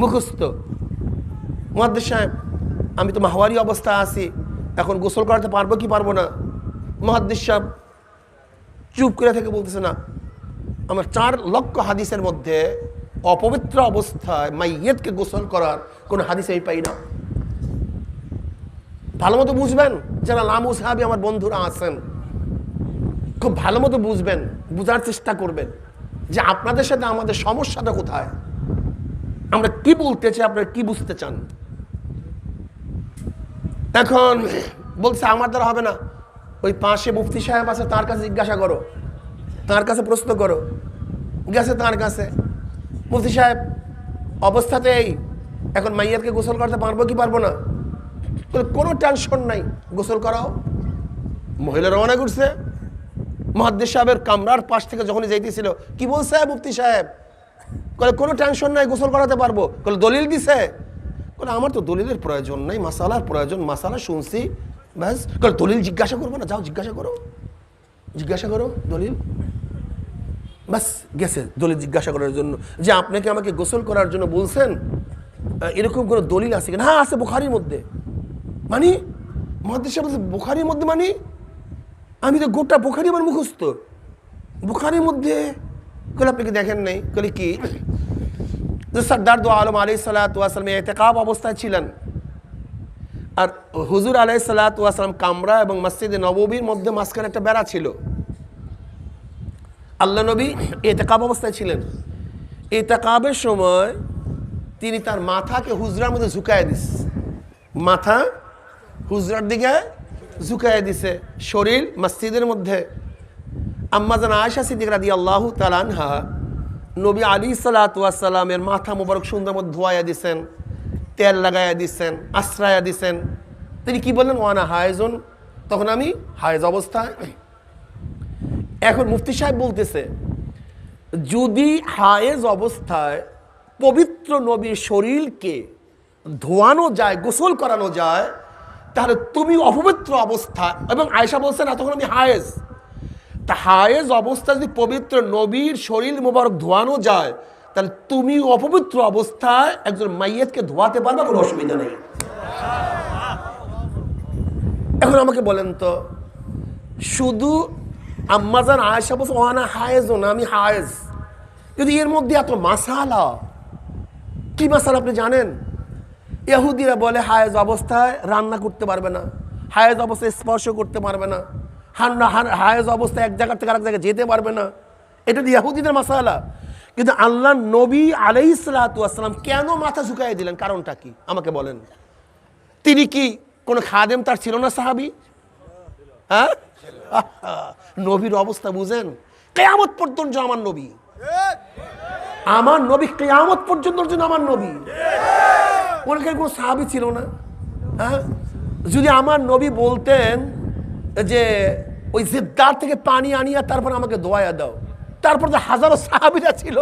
মুখস্থ। মুহাদ্দিস সাহেব, আমি তো মাহওয়ারি অবস্থায় আছি, এখন গোসল করাতে পারবো কি পারবো না? মুহাদ্দিস সাহেব চুপ করে থেকে বলতেছে, না, আমার 4 লক্ষ হাদিসের মধ্যে অপবিত্র অবস্থায় মাইয়িতকে গোসল করার কোনো হাদিস আমি পাই না। ভালো মতো বুঝবেন, যারা লামু সাহাবী আমার বন্ধুরা আছেন, খুব ভালো মতো বুঝবেন, বুঝার চেষ্টা করবেন যে আপনাদের সাথে আমাদের সমস্যাটা কোথায়, আমরা কি বলতে চাই, আপনারা কি বুঝতে চান। এখন বলছে আমার দ্বারা হবে না, ওই পাশে মুফতি সাহেব আছে, তার কাছে জিজ্ঞাসা করো, তার কাছে প্রশ্ন করো। গেছে তার কাছে, মুফতি সাহেব অবস্থাতেই এখন মাইয়াতকে গোসল করতে পারবো কি পারবো না? কোনো টেনশন নাই, গোসল করাও। মহিলা রওনা করছে। মুহাদ্দিস সাহেবের কামরার পাশ থেকে যখনই যাইতেছিল, কি বলছে মুফতি সাহেব? বলে কোনো টেনশন নাই, গোসল করাতে পারবো। বলে দলিল দিছে? বলে আমার তো দলিলের প্রয়োজন নাই, মাসালার প্রয়োজন, মাসালা শুনছি ব্যাস। বলে দলিল জিজ্ঞাসা করবো না? যাও জিজ্ঞাসা করো, জিজ্ঞাসা করো দলিল। বাস গেছে দলিল জিজ্ঞাসা করার জন্য, যে আপনাকে আমাকে গোসল করার জন্য বলছেন, এরকম কোনো দলিল আছে কিনা? হ্যাঁ আছে, বুখারীর মধ্যে। মানে মুহাদ্দিস সাহেব বলছে বুখারীর মধ্যে? মানে আমি তো গোটা বুখারী আমার মুখস্থ, বুখারীর মধ্যে। কলে আপনি কি দেখেন নাই? কলে কি? সরদার দো আলম আলাইহিস সালাতু ওয়াস সালাম ইতিকাফ অবস্থায় ছিলেন, আর হুজুর আলাইহিস সালাতু ওয়াস সালাম কামরা এবং মসজিদে নববীর মধ্যে মাঝখানে একটা বেড়া ছিল। আল্লাহ নবী ইতিকাফ অবস্থায় ছিলেন। ইতিকাফের সময় তিনি তার মাথাকে হুজরার মধ্যে ঝুঁকায় দিস, মাথা হুজরার দিকে ঝুঁকায় দিছে, শরীর মসজিদের মধ্যে। আম্মা জান আয়েশা সিদ্দিকা রাদিয়াল্লাহু তাআলা আনহা নবী আলাইহিস সালাতু ওয়াস সালামের মাথা মোবারক সুন্দর মতো ধোয়াইয়া দিছেন, তেল লাগাইয়া দিছেন, আশ্রায়া দিছেন। তিনি কি বললেন? ওয়ানা হায়েজুন, তখন আমি হায়েজ অবস্থায়। এখন মুফতি সাহেব বলতেছে, যদি হায়েজ অবস্থায় পবিত্র নবীর শরীরকে ধোয়ানো যায়, গোসল করানো যায়, তাহলে তুমি অপবিত্র অবস্থা। এবং আয়েশা বলছেন না তখন আমি হায়েজ, তা হায়েজ অবস্থা যদি পবিত্র নবীর শরীর মোবারক ধোয়ানো যায়, তাহলে তুমি অপবিত্র অবস্থায় একজন মাইয়েতকে ধোয়াতে পারবে, কোনো অসুবিধা নেই। এখন আমাকে বলেন তো, শুধু আম্মাজান আয়েশা বলছে ওয়ানা হায়েজ, না আমি হায়েজ, কিন্তু এর মধ্যে এত মাসালা। কি মাসালা আপনি জানেন? ইহুদিরা বলে হায়েজ অবস্থায় রান্না করতে পারবে না, হায়েজ অবস্থায় স্পর্শ করতে পারবে না, হায়েজ অবস্থায় এক জায়গা থেকে আরেক জায়গায় যেতে পারবে না। এটা ইহুদিদের মাসালা। কিন্তু আল্লাহ নবী আলাইহিস সালাতু ওয়াস সালাম কেন মাথা ঝুঁকাই দিলেন? কারণটা কি আমাকে বলেন? তিনি কি কোনো খাদেম তার ছিল না? সাহাবী? হ্যাঁ, নবীর অবস্থা বুঝেন। কিয়ামত পর্যন্ত আমার নবী, আমার নবী কিয়ামত পর্যন্ত আমার নবী। ওনাকে কোনো সাহাবী ছিল না। হ্যাঁ, যদি আমার নবী বলতেন যে ওই জিদ্দার থেকে পানি আনিয়া তারপর আমাকে দোয়া দাও, তারপর তো হাজারো সাহাবীরা ছিল।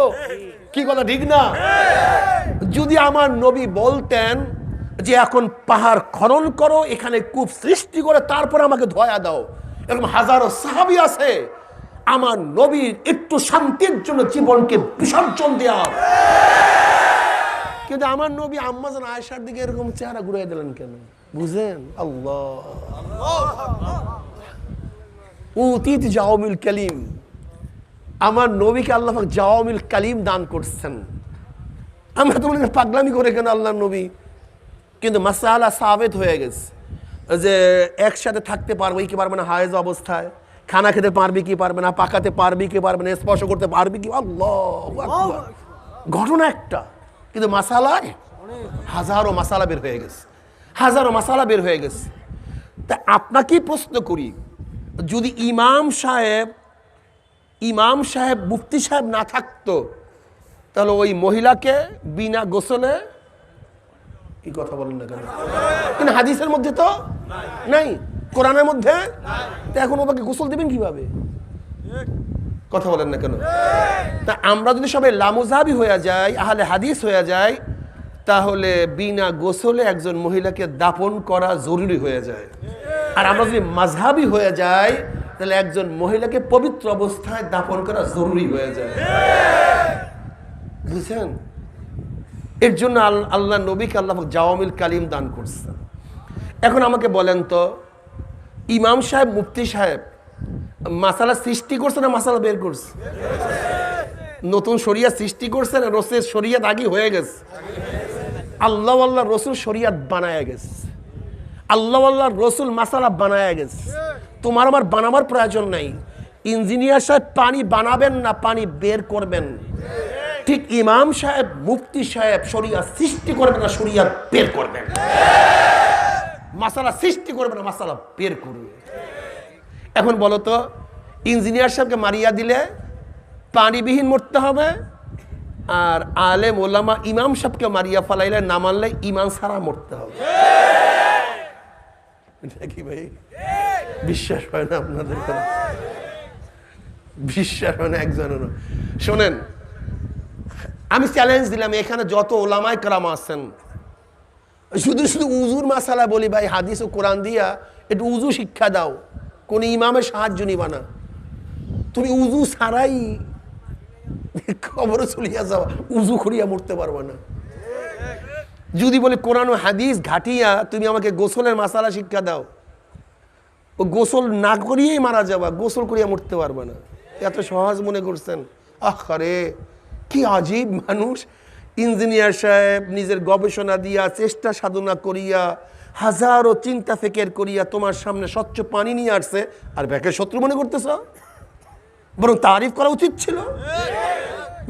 কি কথা ঠিক না? যদি আমার নবী বলতেন যে এখন পাহাড় খনন করো, এখানে কূপ সৃষ্টি করে তারপর আমাকে ধোয়া দাও, এরকম হাজারো সাহাবী আছে। আমার নবীর একটু শান্তির জন্য জীবনকে বিসর্জন দেওয়া। কিন্তু আমার নবী আম্মাজান আয়েশার দিকে এরকম চেহারা ঘুরিয়ে দিলেন কেন? বুঝেন? আল্লাহ উতিত জাওয়ামিল কালিম, আমার নবীকে আল্লাহ পাক জাওয়ামিল কালিম দান করছেন। আমরা তো মনে পাগলামি করে কেন আল্লাহ নবী, কিন্তু মাসালা সাবেত হয়ে গেছে যে একসাথে থাকতে পারবে কি পারবে না, হায়েজ অবস্থায় খানা খেতে পারবে কি পারবে না, পাকাতে পারবে কি পারবে না, স্পর্শ করতে পারবে কি। আল্লাহু আকবার, ঘটনা একটা, কিন্তু মাসালায় হাজারো মাসালা বের হয়ে গেছে, হাজারো মাসালা বের হয়ে গেছে। তা আপনাকেই প্রশ্ন করি, যদি ইমাম সাহেব মুফতি সাহেব না থাকতো, তাহলে ওই মহিলাকে বিনা গোসলে, কি কথা বলেন না কেন? কিন্তু হাদিসের মধ্যে তো নাই, কোরআনের মধ্যে, তো এখন ওকে গোসল দিবেন কিভাবে? কথা বলেন না কেন? তা আমরা যদি সবাই লামুজাবি হয়ে যাই, আহলে হাদিস হয়ে যায়, তাহলে বিনা গোসলে একজন মহিলাকে দাফন করা জরুরি হয়ে যায়। আর আমরা যদি মাযহাবি হয়ে যাই, তাহলে একজন মহিলাকে পবিত্র অবস্থায় দাফন করা জরুরি হয়ে যায়। বুঝছেন? এর জন্য আল্লাহ নবীকে আল্লাহ জাওয়ামিল কালিম দান করছেন। এখন আমাকে বলেন তো, ইমাম সাহেব মুফতি সাহেব মাসালা সৃষ্টি করছে না মাসালা বের করছে? নতুন শরিয়া সৃষ্টি করছে না রসুলের শরিয়াত আগে হয়ে গেছে? আল্লাহ রসুল শরিয়াত বানায় গেছে, আল্লাহ রসুল মাসালা বানায় গেছে। তোমার আমার বানাবার প্রয়োজন নাই। ইঞ্জিনিয়ার সাহেব পানি বানাবেন না, পানি বের করবেন। ঠিক ইমাম সাহেব মুফতি সাহেব শরিয়াত সৃষ্টি করবেন না, শরিয়াত বের করবেন। মাসালা সৃষ্টি করবে না, মাসালা বের করবে। এখন বলো তো, ইঞ্জিনিয়ার সাহেবকে মারিয়া দিলে পানিবিহীন মরতে হবে, আর আলেম ওলামা ইমাম সাহেবকে মারিয়া ফালাইলে না মানলে ইমান ছাড়া মরতে হবে। কি ভাই, বিশ্বাস হয় না আপনাদের? বিশ্বাস হয় না একজনেরও? শোনেন, আমি চ্যালেঞ্জ দিলাম, এখানে যত ওলামায়ে কেরাম আছেন, শুধু শুধু উজুর মাসালা বলি ভাই, হাদিস ও কোরআন দিয়া একটু উজু শিক্ষা দাও। কোন ইমামের সাহায্য নিবা না, তুমি উজু ছাড়াই কবরে চলিয়া যাও, উজু করিয়া মরতে পারবা না। যদি বলে কোরআন ও হাদিস ঘাটিয়া তুমি আমাকে গোসলের মাসালা শিক্ষা দাও, ও গোসল না করিয়েই মারা যাবা, গোসল করিয়া মরতে পারবা না। এত সহজ মনে করছেন? আরে কি আজীব মানুষ! ইঞ্জিনিয়ার সাহেব নিজের গবেষণা দিয়া, চেষ্টা সাধনা করিয়া, হাজারো চিন্তা ফিকির করিয়া তোমার সামনে স্বচ্ছ পানি নিয়ে আসছে, আর ব্যাকে শত্রু মনে করতেছ? বরং তারিফ করা উচিত ছিল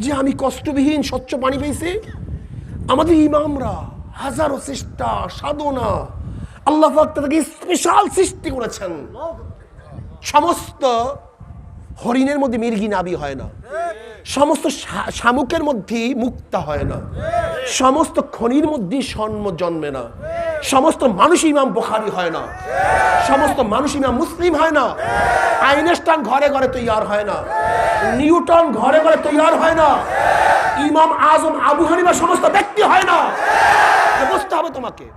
যে আমি কষ্টবিহীন স্বচ্ছ পানি পেয়েছি। আমাদের ইমামরা হাজারো চেষ্টা সাধনা, আল্লাহ পাক তাকে স্পেশাল সৃষ্টি করেছেন। সমস্ত হরিণের মধ্যে মির্গি নাভি হয় না, সমস্ত শামুকের মধ্যে মুক্তা হয় না, সমস্ত খনির মধ্যে স্বর্ণ জন্মে না, সমস্ত মানুষ ইমাম বুখারী হয় না, সমস্ত মানুষ ইমাম মুসলিম হয় না, আইনস্টাইন ঘরে ঘরে তৈয়ার হয় না, নিউটন ঘরে ঘরে তৈয়ার হয় না, ইমাম আজম আবু হানিফা সমস্ত ব্যক্তি হয় না। এটা বুঝতে হবে তোমাকে,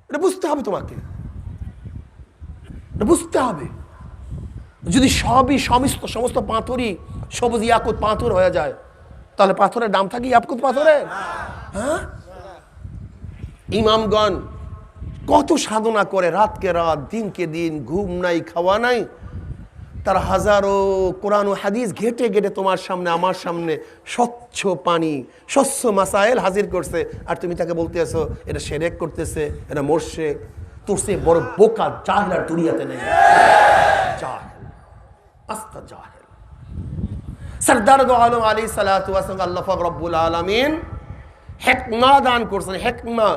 এটা বুঝতে হবে তোমাকে, এটা বুঝতে হবে। যদি সবই সমস্ত পাথরই সবুজ ইয়াকুত পাথর হয়ে যায়, তাহলে পাথরের দাম থাকে ইয়াকুত পাথরের? হ্যাঁ, ইমামগণ কত সাধনা করে, রাতকে রাত দিনকে দিন, ঘুম নাই খাওয়া নাই, তারা হাজারো কোরআন ও হাদিস ঘেটে ঘেটে তোমার সামনে আমার সামনে স্বচ্ছ পানি, স্বচ্ছ মাসাইল হাজির করছে, আর তুমি তাকে বলতে আসো এটা শিরক করতেছে, এটা মোরশেক। তোর সে বড় বোকা জাহেল আর দুনিয়াতে নেই। জাহেল, আস্তা জাহেল। সরদার দো আলম আলাইহিস সালাতু ওয়াস সালাম আল্লাহ পাক রব্বুল আলামিন হিকমা দান করছেন, হিকমা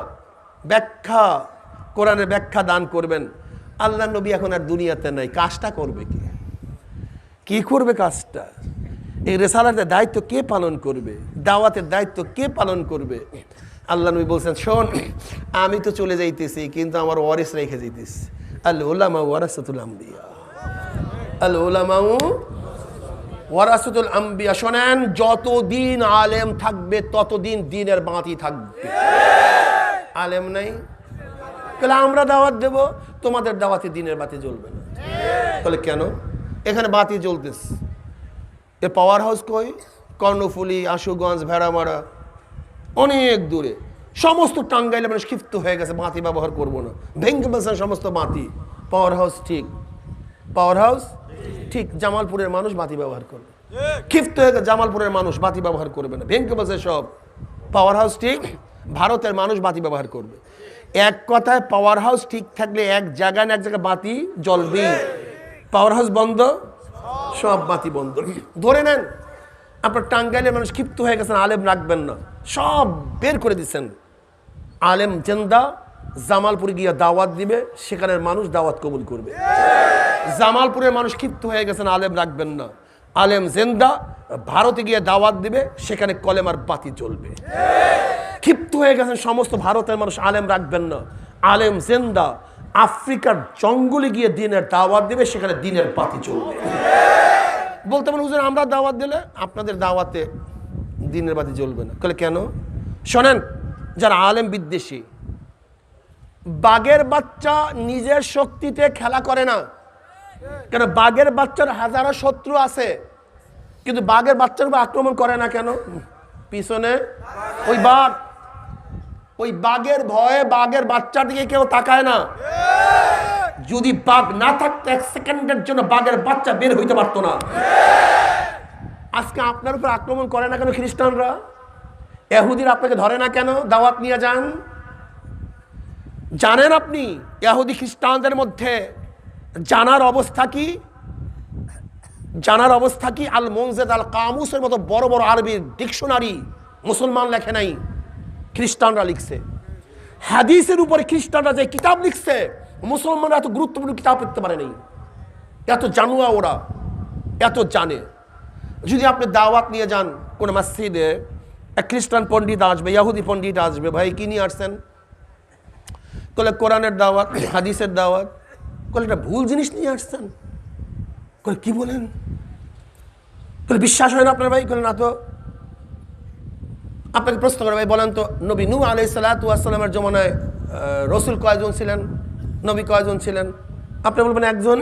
ব্যাখ্যা, কোরআনের ব্যাখ্যা দান করবেন। আল্লাহ নবী এখন আর দুনিয়াতে নাই, কাজটা করবে কে? কি করবে কাজটা? এই রিসালাতের দায়িত্ব কে পালন করবে? দাওয়াতের দায়িত্ব কে পালন করবে? আল্লাহ নবী বলছেন, শোন, আমি তো চলে যাইতেছি, কিন্তু আমার ওয়ারিস রেখে যাইতেছি। আল উলামা ওয়ারাসাতুল আম্বিয়া, আল উলামা ওয়ারাসাতুল আম্বিয়া। শোনেন, যতদিন আলেম থাকবে ততদিন দিনের বাতি থাকবে। আলেম নাই, তাহলে আমরা দাওয়াত দেব, তোমাদের দাওয়াতে দিনের বাতি জ্বলবে না। তাহলে কেন? এখানে বাতি জ্বলতেছে, এর পাওয়ার হাউস কই? কর্ণফুলি, আশুগঞ্জ, ভেড়ামারা, অনেক দূরে। সমস্ত টাঙ্গাইলে মানুষ ক্ষিপ্ত হয়ে গেছে, বাতি ব্যবহার করবো না, ভেঙে বলছেন সমস্ত বাতি। পাওয়ার হাউস ঠিক, পাওয়ার হাউস ঠিক, জামালপুরের মানুষ বাতি ব্যবহার করবে। ক্ষিপ্ত হয়ে গেছে, জামালপুরের মানুষ বাতি ব্যবহার করবে না, ভেঙে বলছে সব। পাওয়ার হাউস ঠিক, ভারতের মানুষ বাতি ব্যবহার করবে। এক কথায় পাওয়ার হাউস ঠিক থাকলে এক জায়গায় না এক জায়গায় বাতি জ্বলবে। পাওয়ার হাউস বন্ধ, সব বাতি বন্ধ। ধরে নেন আপনার টাঙ্গাইলের মানুষ ক্ষিপ্ত হয়ে গেছেন, আলেম রাখবেন না, সব বের করে দিচ্ছেন। আলেম জেন্দা, জামালপুরে গিয়ে দাওয়াত দিবে, সেখানের মানুষ দাওয়াত কবুল করবে। জামালপুরের মানুষ ক্ষিপ্ত হয়ে গেছেন, আলেম রাখবেন না, আলেম জেন্দা, ভারতে গিয়ে দাওয়াত দিবে, সেখানে কলেমার বাতি জ্বলবে। ক্ষিপ্ত হয়ে গেছেন সমস্ত ভারতের মানুষ, আলেম রাখবেন না, আলেম জেন্দা, আফ্রিকার জঙ্গলে গিয়ে দিনের দাওয়াত দিবে, সেখানে দিনের বাতি জ্বলবে। বলতে পারেন, হুজুর আমরা দাওয়াত দিলে আপনাদের দাওয়াতে দিনের বাতি জ্বলবে না। তাহলে কেন? শোনেন, যারা আলেম বিদ্বেষী, বাঘের বাচ্চা নিজের শক্তিতে খেলা করে না, কেন? বাঘের বাচ্চার হাজারো শত্রু আছে, কিন্তু বাঘের বাচ্চার উপর আক্রমণ করে না কেন? পিছনে ওই বাঘ, ওই বাঘের ভয়ে বাঘের বাচ্চার দিকে কেউ তাকায় না। যদি বাঘ না থাকতো, এক সেকেন্ডের জন্য বাঘের বাচ্চা বের হইতে পারতো না। আজকে আপনার উপর আক্রমণ করে না কেন খ্রিস্টানরা? ইহুদিরা আপনাকে ধরে না কেন? দাওয়াত নিয়ে যান। জানেন আপনি ইহুদি খ্রিস্টানদের মধ্যে জানার অবস্থা কি? জানার অবস্থা কি? আল মুনজিদ আল কামুসের মতো বড় বড় আরবি ডিকশনারি মুসলমান লেখে নাই, খ্রিস্টানরা লিখছে। হাদিসের উপরে খ্রিস্টানরা যে কিতাব লিখছে, মুসলমানরা এত গুরুত্বপূর্ণ কিতাব লিখতে পারে নাই। এত জানুয়া ওরা, এত জানে। যদি আপনি দাওয়াত নিয়ে যান কোন মসজিদে, এক খ্রিস্টান পণ্ডিত আসবে, ইহুদি পণ্ডিত আসবে, ভাই কি নিয়ে আসছেন? বলে কোরআনের দাওয়াত, হাদিসের দাওয়াত। বলে এটা ভুল জিনিস নিয়ে আসছেন। বলে কি বলেন? বলে বিশ্বাস হয় না আপনার ভাই? বলে না তো। আপনাকে প্রশ্ন করে, ভাই বলেন তো, নবী নূহ আলাইহিস সালাতু ওয়াস সালামের জমানায় রসুল কয়জন ছিলেন, নবী কয়জন ছিলেন? আপনি বলবেন একজন,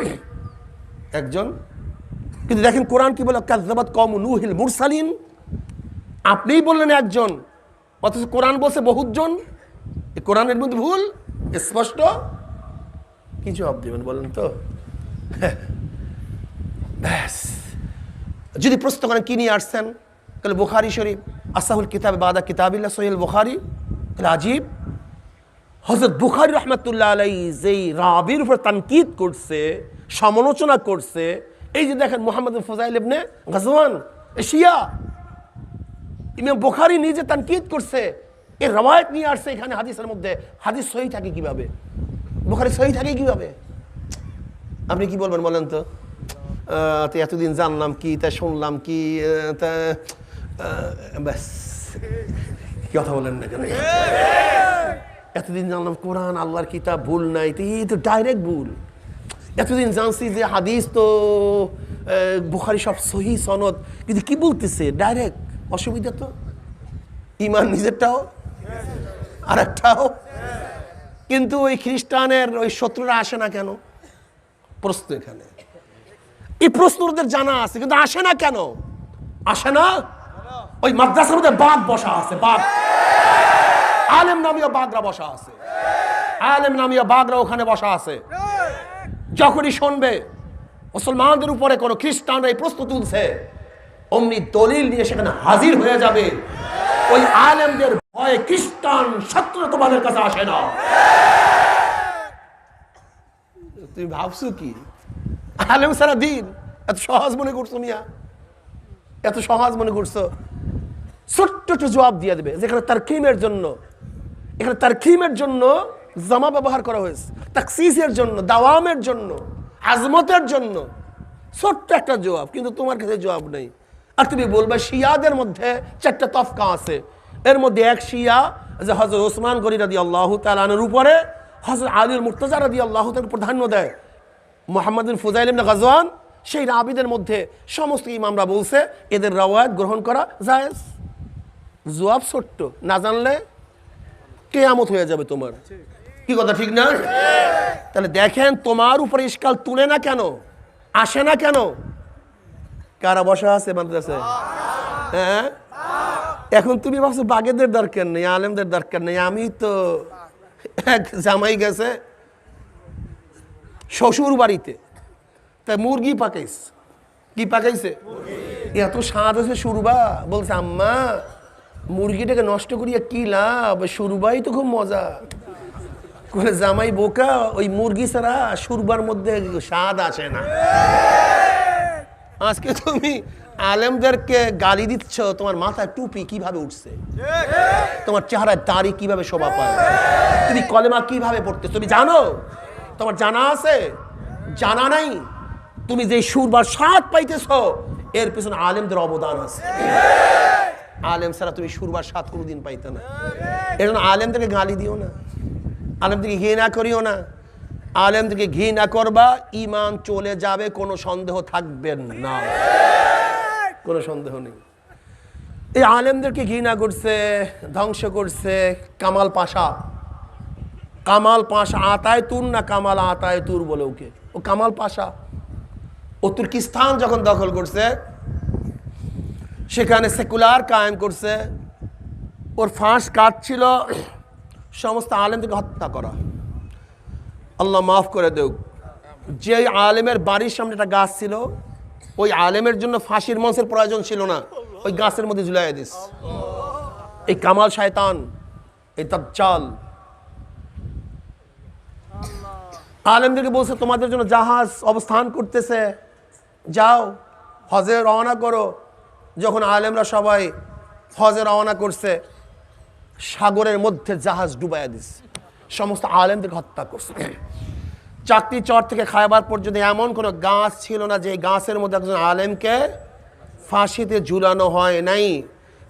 একজন। কিন্তু দেখেন কোরআন কি বলে, কাযযাবাত কওমু নূহিল মুরসালিন। আপনিই বললেন একজন, অথচ কোরআন বলছে বহুজন। এই কোরআনের মধ্যে ভুল স্পষ্ট। কি জবাব দেবেন বলেন তো? ব্যাস। যদি প্রশ্ন করেন কি নিয়ে আসছেন, তাহলে বুখারী শরীফ, আসাহুল কিতাব বাদা কিতাবিল্লাহ, সহিহ বুখারী। তাহলে আজীব, হযরত বুখারী রাহমাতুল্লাহ আলাইহি যেই রাবির উপর তানকিদ করছে, সমালোচনা করছে, এই যে দেখেন মুহাম্মদ বিন ফুযাইল ইবনে গাজওয়ান এশিয়া, ইমাম বুখারী নিজে তানকিদ করছে, এই রওয়ায়াত নিয়ে আসছে এখানে হাদিসের মধ্যে। হাদিস সহিহ থাকে কিভাবে? বুখারী সহিহ থাকে কিভাবে? আপনি কি বলবেন বলেন তো? এতদিন জানলাম কি, তা শুনলাম কি, তা ব্যাস, কথা বলেন না কেন? এতদিন জানলাম কোরআন আল্লাহর কিতাব, ভুল নাই, এই তো ডাইরেক্ট ভুল। এতদিন জানছি যে হাদিস তো বুখারী সব সহিহ সনদ, কিন্তু কি বলতেছে ডাইরেক্ট, অসুবিধা তো। ইমান নিজেরটাও আর একটাও। কিন্তু ওই খ্রিস্টানের ওই শত্রুরা আসে না কেন? প্রশ্ন এখানে। এই প্রশ্ন ওদের জানা আছে, কিন্তু আসে না কেন? আসে না, ওই মাদ্রাসার মধ্যে বাঘ বসা আছে, বাঘ, আলেম নামীয় বাঘরা বসা আছে, আলেম নামীয় বাঘরা ওখানে বসা আছে। যখনই শুনবে মুসলমানদের উপরে কোনো খ্রিস্টানরা এই প্রশ্ন তুলছে, অমনি দলিল নিয়ে সেখানে হাজির হয়ে যাবে। ওই আলেমদের ভয়ে খ্রিস্টান শত্রু তোমাদের কাছে আসে না। তুমি ভাবছো কি আলেম সারা দিন এত সহজ মনে করছো? মিয়া এত সহজ মনে করছো? ছোট্ট একটু জবাব দিয়ে দেবে। যেখানে তারকিমের জন্য, এখানে তারকিমের জন্য জামা ব্যবহার করা হয়েছে, তাকসিসের জন্য, দাওয়ামের জন্য, আজমতের জন্য, ছোট্ট একটা জবাব, কিন্তু তোমার কাছে জবাব নেই। আর তুমি বলবে শিয়াদের মধ্যে 4টা তফকা আছে, এর মধ্যে এক শিয়া যে হযরত ওসমান গনি রাদিয়াল্লাহু তাআলা আনহুর উপরে হযরত আলীর মুর্তজা রাদিয়াল্লাহু তাআলা প্রাধান্য দেয়। মুহাম্মদ বিন ফুজাইল ইবনে গাজওয়ান সেই রাবিদের মধ্যে সমস্ত ইমামরা বলছে এদের রওয়ায়াত গ্রহণ করা জায়েজ। জবাব ছোট্ট, না জানলে কিয়ামত হয়ে যাবে তোমার। কি কথা ঠিক না? তাহলে দেখেন তোমার উপরে ইশকাল তুলে না কেন, আসে না কেন? কারা বসা আছে মাদ্রাসায়? হ্যাঁ, এখন তুমি ভাবছো বাগেদের দরকার নেই, আলেমদের দরকার নেই। আমি তো এক জামাই গেছে শ্বশুর বাড়িতে, তাই মুরগি পাকাইছে। কি পাকাইছে? এত স্বাদ আছে সুরবা, বলছে আম্মা মুরগিটাকে নষ্ট করিয়া কি লাভ, সুরবাই তো খুব মজা। করে জামাই বোকা, ওই মুরগি ছাড়া সুরবার মধ্যে স্বাদ আসে না। আজকে তুমি আলেমদেরকে গালি দিচ্ছ, তোমার মাথায় টুপি কিভাবে উঠছে, তোমার চেহারায় দাড়ি কিভাবে শোভা পায়, তুমি কলেমা কিভাবে পড়তে তুমি জানো? তোমার জানা আছে? জানা নাই? তুমি যে সুরবার স্বাদ পাইতেছ এর পিছনে আলেমদের অবদান আছে। আলেম ছাড়া তুমি সুরবার স্বাদ কোনোদিন পাইতে না। এর জন্য আলেমদেরকে গালি দিও না, আলেমদেরকে ঘৃণা করিও না। আলেমদেরকে ঘৃণা করবা, ঈমান চলে যাবে, কোনো সন্দেহ থাকবে না, কোনো সন্দেহ নেই। এই আলেমদেরকে ঘৃণা করছে, ধ্বংস করছে কামাল পাশা। কামাল পাশা আতায় তুর না কামাল আতায় তুর বলে ওকে, ও কামাল পাশা। ও তুর্কিস্তান যখন দখল করছে সেখানে সেকুলার কায়েম করছে। ওর ফাঁস কাজ ছিল সমস্ত আলেমদেরকে হত্যা করা। আল্লাহ মাফ করে দেও। যে আলেমের বাড়ির সামনে একটা গাছ ছিল, ওই আলেমের জন্য ফাঁসির মঞ্চের প্রয়োজন ছিল না, ওই গাছের মধ্যে ঝুলাইয়া দিস। এই কামাল শয়তান, এই দাজ্জাল আলেমদেরকে বলছে তোমাদের জন্য জাহাজ অবস্থান করতেছে, যাও হজে রওনা করো। যখন আলেমরা সবাই হজে রওনা করছে, সাগরের মধ্যে জাহাজ ডুবাইয়া দিচ্ছে, সমস্ত আলেমদেরকে হত্যা করছে। চাকরি চর থেকে খায়বার পর্যন্ত এমন কোনো গাছ ছিল না যে গাছের মধ্যে একজন আলেমকে ফাঁসিতে ঝুলানো হয় নাই।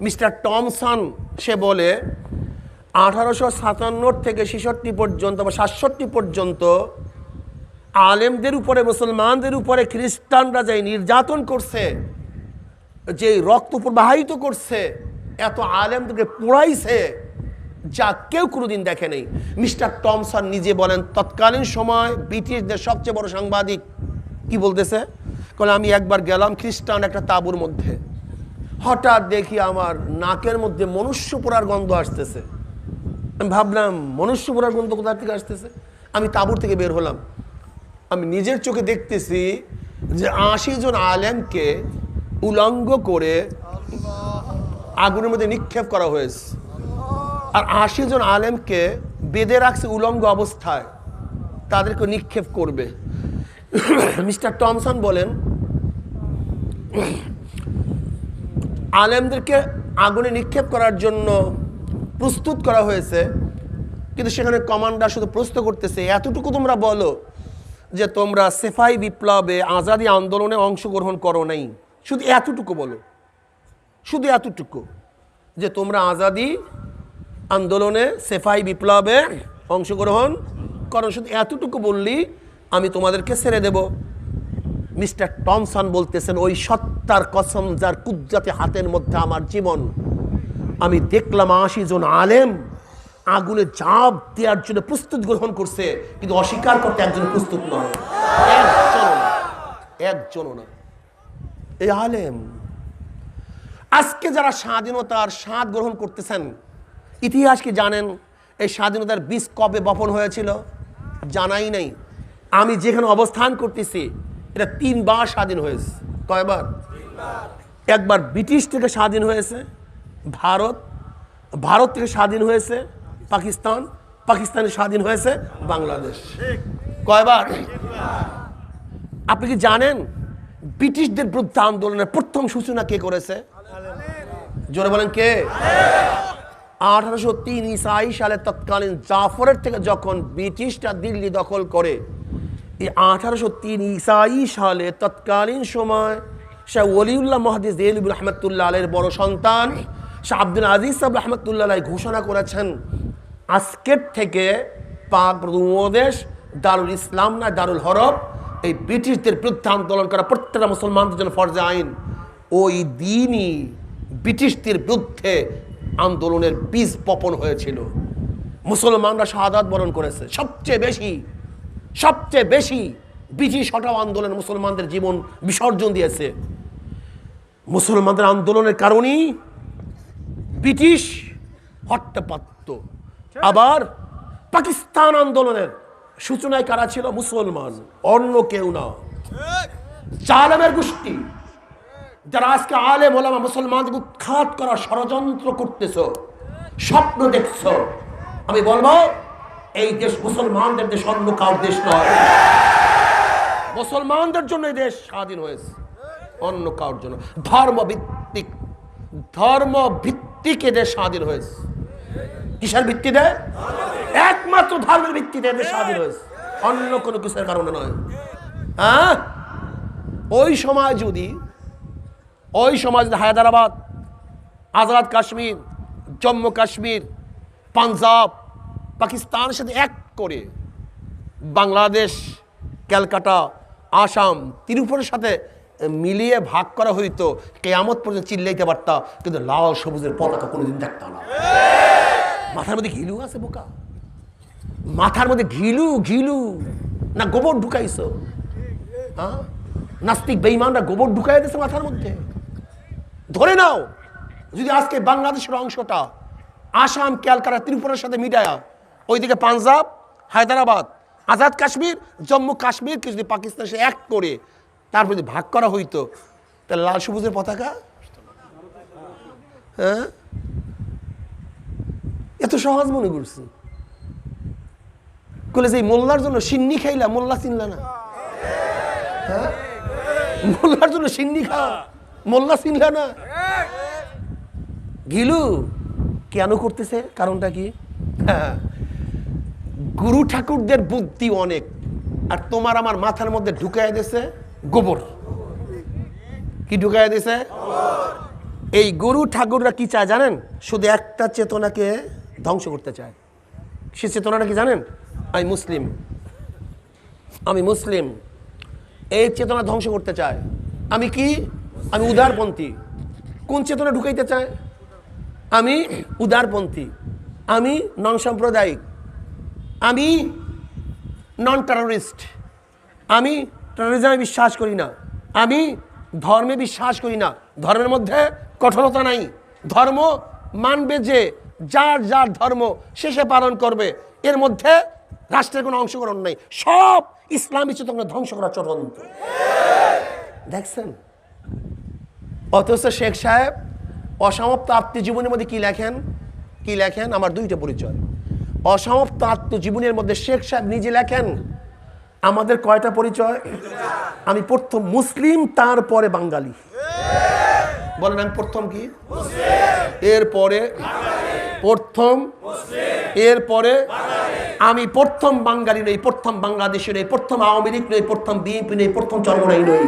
মিস্টার টমসন সে বলে 1857 থেকে 66 পর্যন্ত বা 67 পর্যন্ত আলেমদের উপরে, মুসলমানদের উপরে খ্রিস্টানরা যে নির্যাতন করছে, যে রক্ত প্রবাহিত করছে, এত আলেমদেরকে পোড়াইছে যা কেউ কোনোদিন দেখে নেই। মিস্টার টমসন নিজে বলেন তৎকালীন সময় ব্রিটিশদের সবচেয়ে বড় সাংবাদিক। কি বলতেছে? কারণ আমি একবার গেলাম খ্রিস্টান একটা তাঁবুর মধ্যে, হঠাৎ দেখি আমার নাকের মধ্যে মনুষ্য পোড়ার গন্ধ আসতেছে। আমি ভাবলাম মনুষ্য পোড়ার গন্ধ কোথা থেকে আসতেছে? আমি তাঁবুর থেকে বের হলাম, আমি নিজের চোখে দেখতেছি যে 80 জন আলেমকে উলঙ্গ করে আগুনের মধ্যে নিক্ষেপ করা হয়েছে, আর 80 জন আলেমকে বেঁধে রাখছে উলঙ্গ অবস্থায়, তাদেরকে নিক্ষেপ করবে। মিস্টার টমসন বলেন আলেমদেরকে আগুনে নিক্ষেপ করার জন্য প্রস্তুত করা হয়েছে, কিন্তু সেখানে কমান্ডার শুধু প্রশ্ন করতেছে এতটুকু তোমরা বলো যে তোমরা সেফাই বিপ্লবে, আজাদি আন্দোলনে অংশগ্রহণ করো নাই। শুধু এতটুকু বলো, শুধু এতটুকু যে তোমরা আজাদি আন্দোলনে, সেফাই বিপ্লবে অংশগ্রহণ করো, শুধু এতটুকু বললি আমি তোমাদেরকে ছেড়ে দেব। মিস্টার টমসন বলতেছেন ওই সত্তার কসম যার কুদরতে হাতের মধ্যে আমার জীবন, আমি দেখলাম 80 জন আলেম আগুনে ঝাঁপ দেওয়ার জন্য প্রস্তুত গ্রহণ করছে, কিন্তু অস্বীকার করতে একজন প্রস্তুত নয়। একজনও না। এই আলেম আজকে যারা স্বাধীনতার স্বাদ গ্রহণ করতেছেন, ইতিহাস কি জানেন এই স্বাধীনতার বীজ কবে বপন হয়েছিল? জানাই নাই। আমি যেখানে অবস্থান করতেছি এটা 3 বার স্বাধীন হয়েছে। কয়বার? একবার ব্রিটিশ থেকে স্বাধীন হয়েছে ভারত, ভারত থেকে স্বাধীন হয়েছে পাকিস্তান, পাকিস্তানে স্বাধীন হয়েছে বাংলাদেশ। কয়বার? আপনি কি জানেন ব্রিটিশদের বিরুদ্ধে আন্দোলনের প্রথম সূচনা কে করেছে? জোরে বলেন কে? 1803 ঈসাই সালে তৎকালীন জাফরের থেকে যখন ব্রিটিশরা দিল্লি দখল করে, এই 1803 ঈসাই সালে তৎকালীন সময় শাহ ওলিউল্লাহ মুহাদ্দিস দেহলভী রাহমাতুল্লাহ আলাইহির বড় সন্তান শাহ আব্দুল আজিজ সাহেব রাহমাতুল্লাহ আলাইহি ঘোষণা করেছেন, আজকের থেকে পাক উপমহাদেশ দারুল ইসলাম না দারুল হরব, এই ব্রিটিশদের বিরুদ্ধে আন্দোলন করা প্রত্যেকটা মুসলমানদের জন্য ফরজে আইন। ওই দিনই ব্রিটিশদের বিরুদ্ধে আন্দোলনের বীজ বপন হয়েছিল। মুসলমানরা শাহাদাত বরণ করেছে। সবচেয়ে বেশি ব্রিটিশ হটাও আন্দোলন মুসলমানদের জীবন বিসর্জন দিয়েছে। মুসলমানদের আন্দোলনের কারণেই ব্রিটিশ হট্টে পারত। আবার পাকিস্তান আন্দোলনের সূচনায় কারা ছিল? মুসলমান, অন্য কেউ না। জালেমের গোষ্ঠী যারা আজকে আলেম ওলামা মুসলমানদের উৎখাত করার ষড়যন্ত্র করতেছ, স্বপ্ন দেখছ, আমি বলবো এই দেশ মুসলমানদের দেশ, অন্য কার দেশ নয়। মুসলমানদের জন্য এই দেশ স্বাধীন হয়েছে, অন্য কার জন্য। ধর্ম ভিত্তিক দেশ স্বাধীন হয়েছে। কিসের ভিত্তিতে? একমাত্র ধর্মের ভিত্তিতে দেশ স্বাধীন হয়েছে, অন্য কোনো কিছুর কারণে নয়। হ্যাঁ, ওই সময় যদি হায়দ্রাবাদ, আজাদ কাশ্মীর, জম্মু কাশ্মীর, পাঞ্জাব পাকিস্তানের সাথে এক করে বাংলাদেশ, ক্যালকাটা, আসাম, ত্রিপুরার সাথে মিলিয়ে ভাগ করা হইতো, কিয়ামত পর্যন্ত চিল্লাইতে পারতা, কিন্তু লাল সবুজের পতাকা কোনোদিন দেখতা না। মাথার মধ্যে ঘিলু আছে বোকা? মাথার মধ্যে ঘিলু না গোবর ঢুকাইছো? হ্যাঁ, নাস্তিক বেঈমানরা গোবর ঢুকাই দিয়েছে মাথার মধ্যে। ধরে নাও যদি আজকে বাংলাদেশের অংশটা আসাম, ক্যালকাটা, ত্রিপুরার সাথে মিটায়া ওইদিকে পাঞ্জাব, হায়দ্রাবাদ, আজাদ কাশ্মীর, জম্মু কাশ্মীরকে যদি পাকিস্তানের সাথে এক করে তারপর যদি ভাগ করা হইতো, তাহলে লাল সবুজের পতাকা? হ্যাঁ, এত সহজ মনে করছি? বলে যে মোল্লার জন্য সিন্নি খাইলা, মোল্লা চিনলা না? হ্যাঁ, মোল্লার জন্য সিন্নি খাও, মোল্লা চিনলা না? গিলু কেন করতেছে? কারণটা কি? হ্যাঁ, গুরু ঠাকুরদের বুদ্ধি অনেক, আর তোমার আমার মাথার মধ্যে ঢুকাই দিয়েছে গোবর। কি ঢুকাই দিয়েছে? এই গুরু ঠাকুররা কি চায় জানেন? শুধু একটা চেতনাকে ধ্বংস করতে চায়। সে চেতনাটা কি জানেন? আমি মুসলিম, এই চেতনা ধ্বংস করতে চায়। আমি কি? আমি উদারপন্থী। কোন চেতনা ঢুকাইতে চায়? আমি উদারপন্থী, আমি নন সাম্প্রদায়িক, আমি নন টেররিস্ট, আমি টেররিজমে বিশ্বাস করি না, আমি ধর্মে বিশ্বাস করি না, ধর্মের মধ্যে কঠোরতা নাই, ধর্ম মানবে যে যার যার ধর্ম শেষে পালন করবে, এর মধ্যে রাষ্ট্রের কোনো অংশগ্রহণ নাই। সব ইসলামী চেতনা ধ্বংস করার চক্রান্ত। দেখছেন? অথচ শেখ সাহেব অসমাপ্ত আত্মজীবনীর মধ্যে কি লেখেন? আমার দুইটা পরিচয়। অসমাপ্ত আত্মজীবনীর মধ্যে শেখ সাহেব নিজে লেখেন, আমাদের কয়টা পরিচয়? আমি প্রথম মুসলিম, তারপরে বাঙালি। বলেন আমি প্রথম কি? এরপরে প্রথম, এরপরে আমি প্রথম বাঙালি নই, প্রথম বাংলাদেশি নই, প্রথম আওয়ামী লীগ নই, প্রথম বিএনপি নই, প্রথম চরমনাই নই।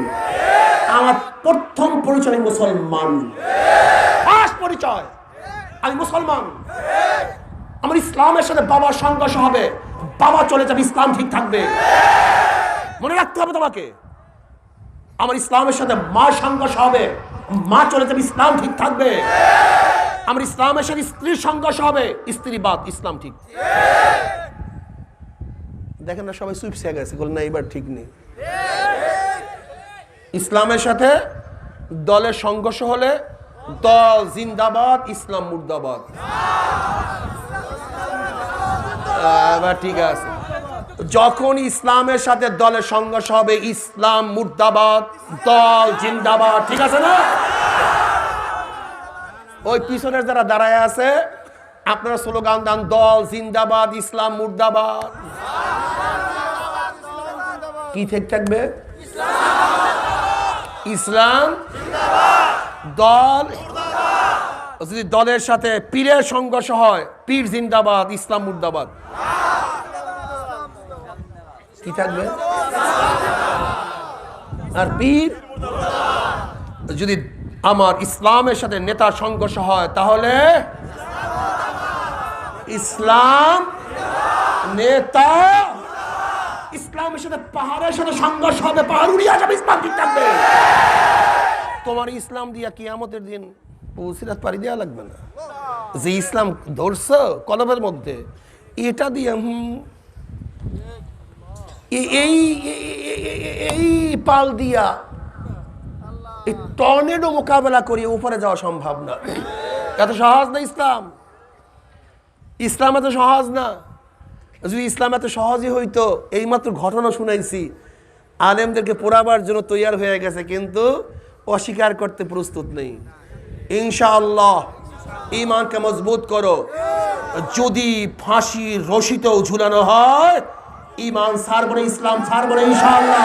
আমার প্রথম পরিচয় মুসলমান। ফার্স্ট পরিচয় আমি মুসলমান। আমার ইসলামের সাথে বাবার সংঘর্ষ হবে, বাবা চলে যাবে, ইসলাম ঠিক থাকবে। মনে রাখতে হবে তোমাকে, আমার ইসলামের সাথে মা সংঘর্ষ হবে, মা চলে যাবে, ইসলাম ঠিক থাকবে। আমার ইসলামের সাথে স্ত্রীর সংঘর্ষ হবে, স্ত্রী বাদ, ইসলাম ঠিক। দেখেন না সবাই সুইপসে গেছে, বল না এবার ঠিক নেই। ইসলামের সাথে দলের সংঘর্ষ হলে দল জিন্দাবাদ, ইসলাম মুর্দাবাদ। এবার ঠিক আছে, যখন ইসলামের সাথে দলের সংঘর্ষ হবে ইসলাম মুর্দাবাদ, দল জিন্দাবাদ। ঠিক আছে না? ওই পিছনের যারা দাঁড়ায় আছে আপনারা স্লোগান দেন, দল জিন্দাবাদ, ইসলাম মুর্দাবাদ। কি ঠিক থাকবে? ইসলাম দল। যদি দলের সাথে পীরের সংঘর্ষ হয়, পীর জিন্দাবাদ, ইসলাম মুর্দাবাদ। কি থাকবে? আর পীর যদি আমার ইসলামের সাথে নেতার সংঘর্ষ হয় তাহলে ইসলাম নেতা। ইসলামের সাথে পাহাড়ের সাথে সংঘর্ষ হবে, পাহাড় উড়িয়ে যাবে, ইসলাম ঠিক থাকবে। তোমার ইসলাম দিয়া কিয়ামতের দিন পৌঁছিরাত পারি দেওয়া লাগবে না। যে ইসলাম ধরছ কলমের মধ্যে, এটা দিয়ে এই পাল দিয়া এই টর্নেডো মোকাবেলা করিয়ে উপরে যাওয়া সম্ভব না। এত সহজ না ইসলাম। ইসলাম এত সহজ না। যদি ইসলাম এত সহজই হইতো, এইমাত্র ঘটনা শুনাইছি, আলেমদেরকে পোড়াবার জন্য তৈয়ার হয়ে গেছে, কিন্তু অস্বীকার করতে প্রস্তুত নেই। ইনশাআল্লাহ ঈমানকে মজবুত করো। যদি ফাঁসির রশিতেও ঝুলানো হয় ঈমান ছাড়বো না, ইসলাম ছাড়বো না ইনশাআল্লাহ।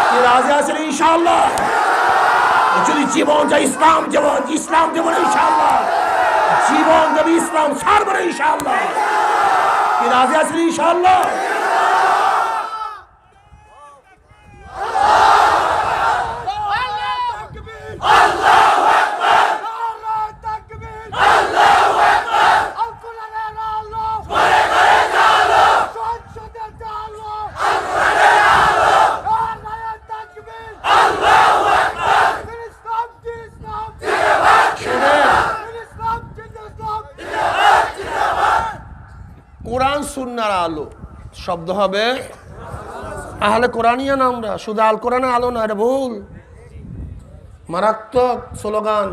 কি রাজি আছেন ইনশাআল্লাহ? যদি জীবন যায় ইসলাম জীবন, ইসলাম দেব না ইনশাআল্লাহ। জীবন দেব, ইসলাম ছাড়বো না ইনশাআল্লাহ। কি রাজি আছেন ইনশাআল্লাহ? কোরআন সুন্নাহর আলো শব্দ হবে আহলে কোরআনিয়া না। আমরা শুধু আল কোরআনের আলো না, এটা ভুল, মারাত্মক স্লোগান।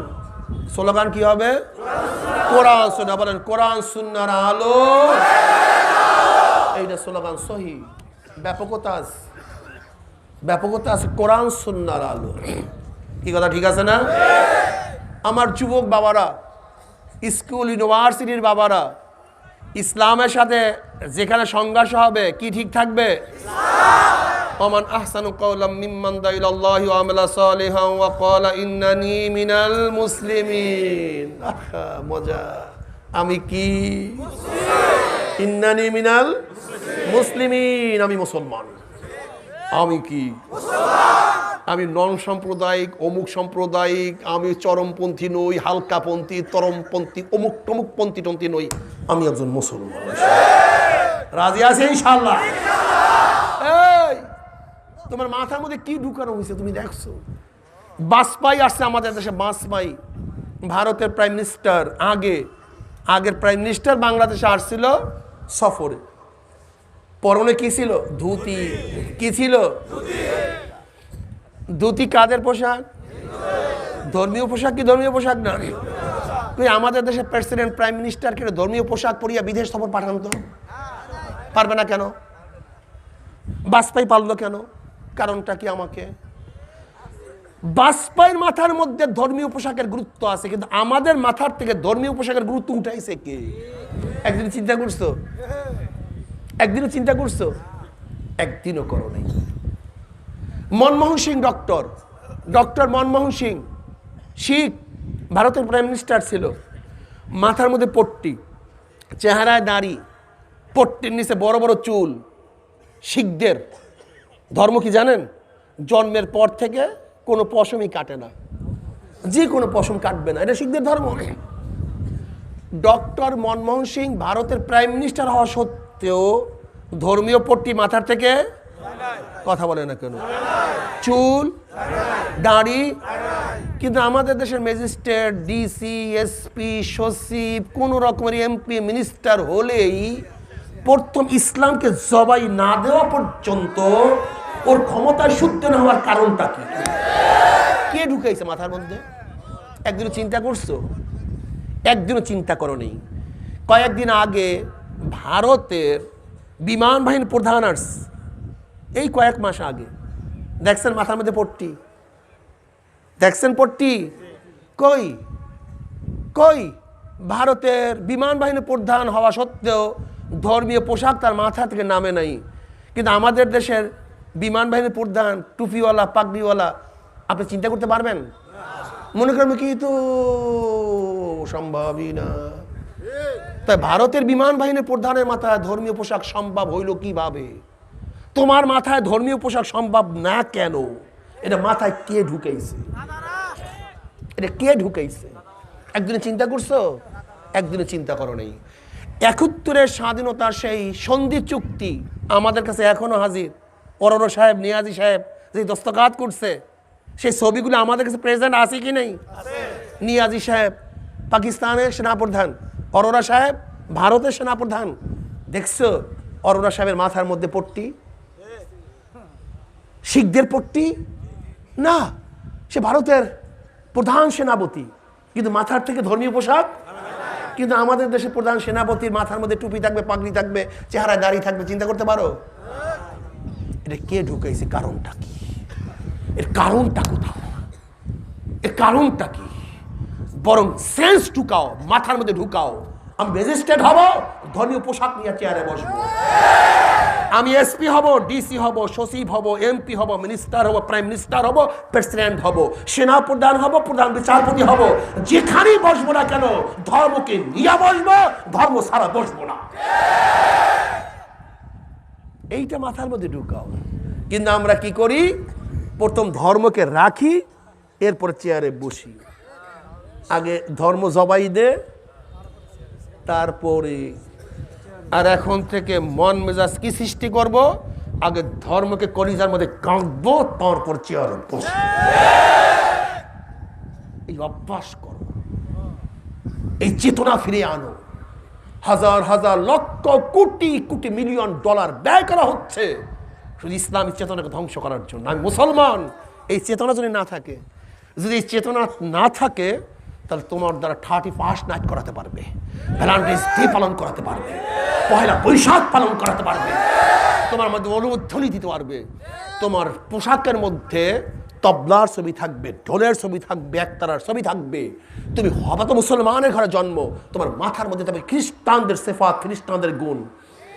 স্লোগান কি হবে? কোরআন সুন্নাহ। বলেন কোরআন সুন্নাহর আলো। এইটা স্লোগান সহি। ব্যাপকতা আছে, ব্যাপকতা আছে। কোরআন সুন্নাহর আলো, কি কথা ঠিক আছে না? আমার যুবক বাবারা, স্কুল ইউনিভার্সিটির বাবারা, ইসলামের সাথে যেখানে সংঘর্ষ হবে কি ঠিক থাকবে? ওমান আহসানু কাওলাম মিম্মান দা ইলাল্লাহি ওয়া আমালা সালিহান ওয়া ক্বালা ইন্নানি মিনাল মুসলিমিন। মজা। আমি কি মুসলিম। ইন্নানি মিনাল মুসলিমিন, আমি মুসলমান। আমি কি মুসলমান। আমি নন সাম্প্রদায়িক, অমুক সাম্প্রদায়িক, আমি চরমপন্থী নই, হালকাপন্থী, তরমপন্থী, অমুক টমুকপন্থী টন্থী নই, আমি একজন মুসলমান। রাজি আছে ইনশাআল্লাহ? এই তোমার মাথার মধ্যে কি ঢুকানো হয়েছে তুমি দেখছো? বাজপাই আসছে আমাদের দেশে, বাজপাই ভারতের প্রাইম মিনিস্টার, আগের প্রাইম মিনিস্টার বাংলাদেশে আসছিল সফরে। পরনে কি ছিল? ধুতি। কি ছিল? ধুতি কাদের পোশাক? ধর্মীয় পোশাক কি ধর্মীয় পোশাক না? তুই আমাদের দেশের প্রেসিডেন্ট প্রাইম মিনিস্টারকে ধর্মীয় পোশাক পরিয়া বিদেশ সফর পাঠান তো পারবে না কেন? বাজপাই পারলো কেন? কারণটা কি? আমাকে বাজপাইয়ের মাথার মধ্যে ধর্মীয় পোশাকের গুরুত্ব আছে, কিন্তু আমাদের মাথার থেকে ধর্মীয় পোশাকের গুরুত্ব উঠাইছে কে? একদিন চিন্তা করছো? একদিনও চিন্তা করছো? একদিনও করো নাই। মনমোহন সিং, ডক্টর মনমোহন সিং, শিখ, ভারতের প্রাইম মিনিস্টার ছিল। মাথার মধ্যে পট্টি, চেহারায় দাড়ি, পট্টির নিচে বড় বড় চুল। শিখদের ধর্ম কি জানেন? জন্মের পর থেকে কোনো পশমই কাটে না, যে কোনো পশম কাটবে না, এটা শিখদের ধর্ম। ডক্টর মনমোহন সিং ভারতের প্রাইম মিনিস্টার হওয়া সত্ত্বেও ধর্মীয় পট্টি মাথার থেকে, কথা বলে না কেন, চুল দাড়ি। কিন্তু আমাদের দেশের ম্যাজিস্ট্রেট, ডিসি, এসপি, সচিব, কোন রকমের এমপি, মিনিস্টার হলেই প্রথম ইসলামকে জবাই না দেওয়া পর্যন্ত ওর ক্ষমতায় শুদ্ধ না হওয়ার কারণটা কি? কে ঢুকাইছে মাথার মধ্যে? একদিনও চিন্তা করছো? একদিনও চিন্তা করো নেই। কয়েকদিন আগে ভারতের বিমান বাহিনীর প্রধান আসছে, এই কয়েক মাস আগে। দেখছেন মাথার মধ্যে পট্টি? দেখছেন পট্টি? কই কই ভারতের বিমান বাহিনীর প্রধান হওয়া সত্ত্বেও ধর্মীয় পোশাক তার মাথা থেকে নামে নাই। কিন্তু আমাদের দেশের বিমান বাহিনীর প্রধান টুপিওয়ালা পাগড়িওয়ালা, আপনি চিন্তা করতে পারবেন? মনে করেন কি তো সম্ভবই না। তাই ভারতের বিমান বাহিনীর প্রধানের মাথায় ধর্মীয় পোশাক সম্ভব হইল কিভাবে? তোমার মাথায় ধর্মীয় পোশাক সম্ভব না কেন? এটা মাথায় কে ঢুকাইছে? এটা কে ঢুকাইছে? একদিনে চিন্তা করছো? একদিনে চিন্তা করো নেই। ৭১-এর স্বাধীনতার সেই সন্ধি চুক্তি আমাদের কাছে এখনো হাজির। অরোরা সাহেব, নিয়াজি সাহেব যে দস্তখত করছে, সেই ছবিগুলো আমাদের কাছে প্রেজেন্ট আছে কি নেই? নিয়াজি সাহেব পাকিস্তানের সেনাপ্রধান, অরোরা সাহেব ভারতের সেনাপ্রধান। দেখছো অরোরা সাহেবের মাথার মধ্যে পট্টি? শিখদের পট্টি না, সে ভারতের প্রধান সেনাপতি, কিন্তু মাথার থেকে ধর্মীয় পোশাক। কিন্তু আমাদের দেশের প্রধান সেনাপতির মাথার মধ্যে টুপি থাকবে, পাগড়ি থাকবে, চেহারায় দাড়ি থাকবে। চিন্তা করতে পারো? এটা কে ঢুকাইছে? কারণটা কি? এর কারণটা কোথাও? এর কারণটা কি? বরং সেন্স ঢুকাও, মাথার মধ্যে ঢুকাও। আমি ম্যাজিস্ট্রেট হব, ধর্মীয় পোশাক নিয়ে চেয়ারে বসবো। আমি এসপি হব, ডিসি হব, সচিব হব, এমপি হব, মিনিস্টার হব, প্রাইম মিনিস্টার হব, প্রেসিডেন্ট হব, সেনা প্রধান হব, প্রধান বিচারপতি হব। যেখানেই বসবো না কেন ধর্মকে নিয়ে বসবো, ধর্ম ছাড়া বসবো না। এইটা মাথার মধ্যে ঢুকাও। কিন্তু আমরা কি করি? প্রথম ধর্মকে রাখি, এরপর চেয়ারে বসি। আগে ধর্ম জবাই দে, তারপরে। আর এখন থেকে মন মেজাজ কি সৃষ্টি করব? আগে ধর্মকে কলিজার মধ্যে কাঁদবো, তারপর চেয়ারে বসবো। এই অভ্যাস করো, এই চেতনা ফিরে আনো। হাজার হাজার লক্ষ কোটি কোটি মিলিয়ন ডলার ব্যয় করা হচ্ছে শুধু ইসলামী চেতনাকে ধ্বংস করার জন্য। আমি মুসলমান, এই চেতনা যদি না থাকে, যদি এই চেতনা না থাকে, তাহলে তোমার দ্বারা 31 নাইট করাতে পারবে, ভ্যালেন্টাইন্স ডে পালন করাতে পারবে, পহেলা বৈশাখ পালন করাতে পারবে, তোমার মধ্যে অনুধ্বনি দিতে পারবে। তোমার পোশাকের মধ্যে তবলার ছবি থাকবে, ঢোলের ছবি থাকবে, একতারার ছবি থাকবে। তুমি হবা তো মুসলমানের ঘরে জন্ম, তোমার মাথার মধ্যে থাকবে খ্রিস্টানদের সেফাত, খ্রিস্টানদের গুণ।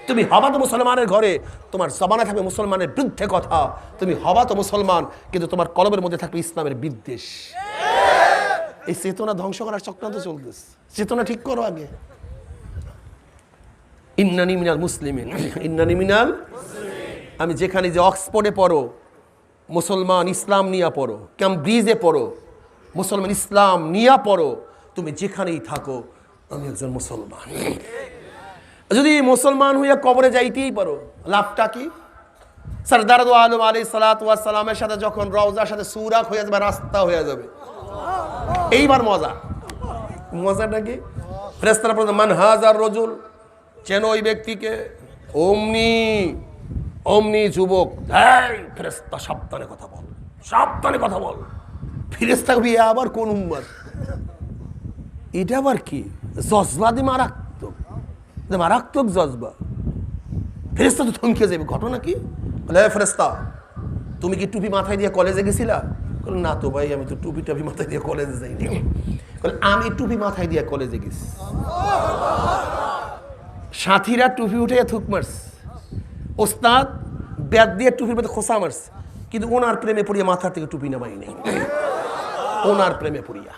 তুমি হবা তো মুসলমানের ঘরে, তোমার জবানে থাকবে মুসলমানের বিরুদ্ধে কথা। তুমি হবা তো মুসলমান, কিন্তু তোমার কলমের মধ্যে থাকবে ইসলামের বিদ্বেষ। এই চেতনা ধ্বংস করার চক্রান্ত চলতেছে। চেতনা ঠিক করো আগে। ইন্নানি মিনাল মুসলিমিন, ইন্নানি মিনাল। আমি যেখানে যে অক্সফোর্ডে পড়ো মুসলমান ইসলাম নিয়ে পড়ো, ক্যামব্রিজে পড়ো মুসলমান ইসলাম নিয়ে পড়ো, তুমি যেখানেই থাকো আমি একজন মুসলমান। যদি মুসলমান হইয়া কবরে যাইতেই পারো, লাভটা কি? সরদার দো আলম আলাইহিস সালাতু ওয়াস সালামের সাথে যখন রওজার সাথে সুরাক হয়ে যাবে, রাস্তা হয়ে যাবে, এইবার মজা। মজাটা কি? ফেরেশতারা বলেন মান হাজার রজুল, চেনো ওই ব্যক্তিকে। অমনি অমনি যুবক, এই ফেরেশতা সাবধানে কথা বল, সাবধানে কথা বল। ফেরেশতা কবি আবার কোন উম্মত? এটা আবার কি জজবা? দি মারাত্মক, মারাত্মক জজবা। ফেরেশতা তো থমকে যাবে। ঘটনা কি? বলে ফেরেশতা তুমি কি টুপি মাথায় দিয়ে কলেজে গেছিলা? বলে না তো ভাই, আমি তো টুপি টাপি মাথায় দিয়ে কলেজে যাইনি। বলে আমি টুপি মাথায় দিয়ে কলেজে গেছি। সাথীরা টুপি উঠে থুক মারছে, ওস্তাদ ব্যাট দিয়ে টুপির মধ্যে খোসা মারছে, কিন্তু ওনার প্রেমে পড়িয়া মাথা থেকে টুপি নামাই নেই। ওনার প্রেমে পড়িয়া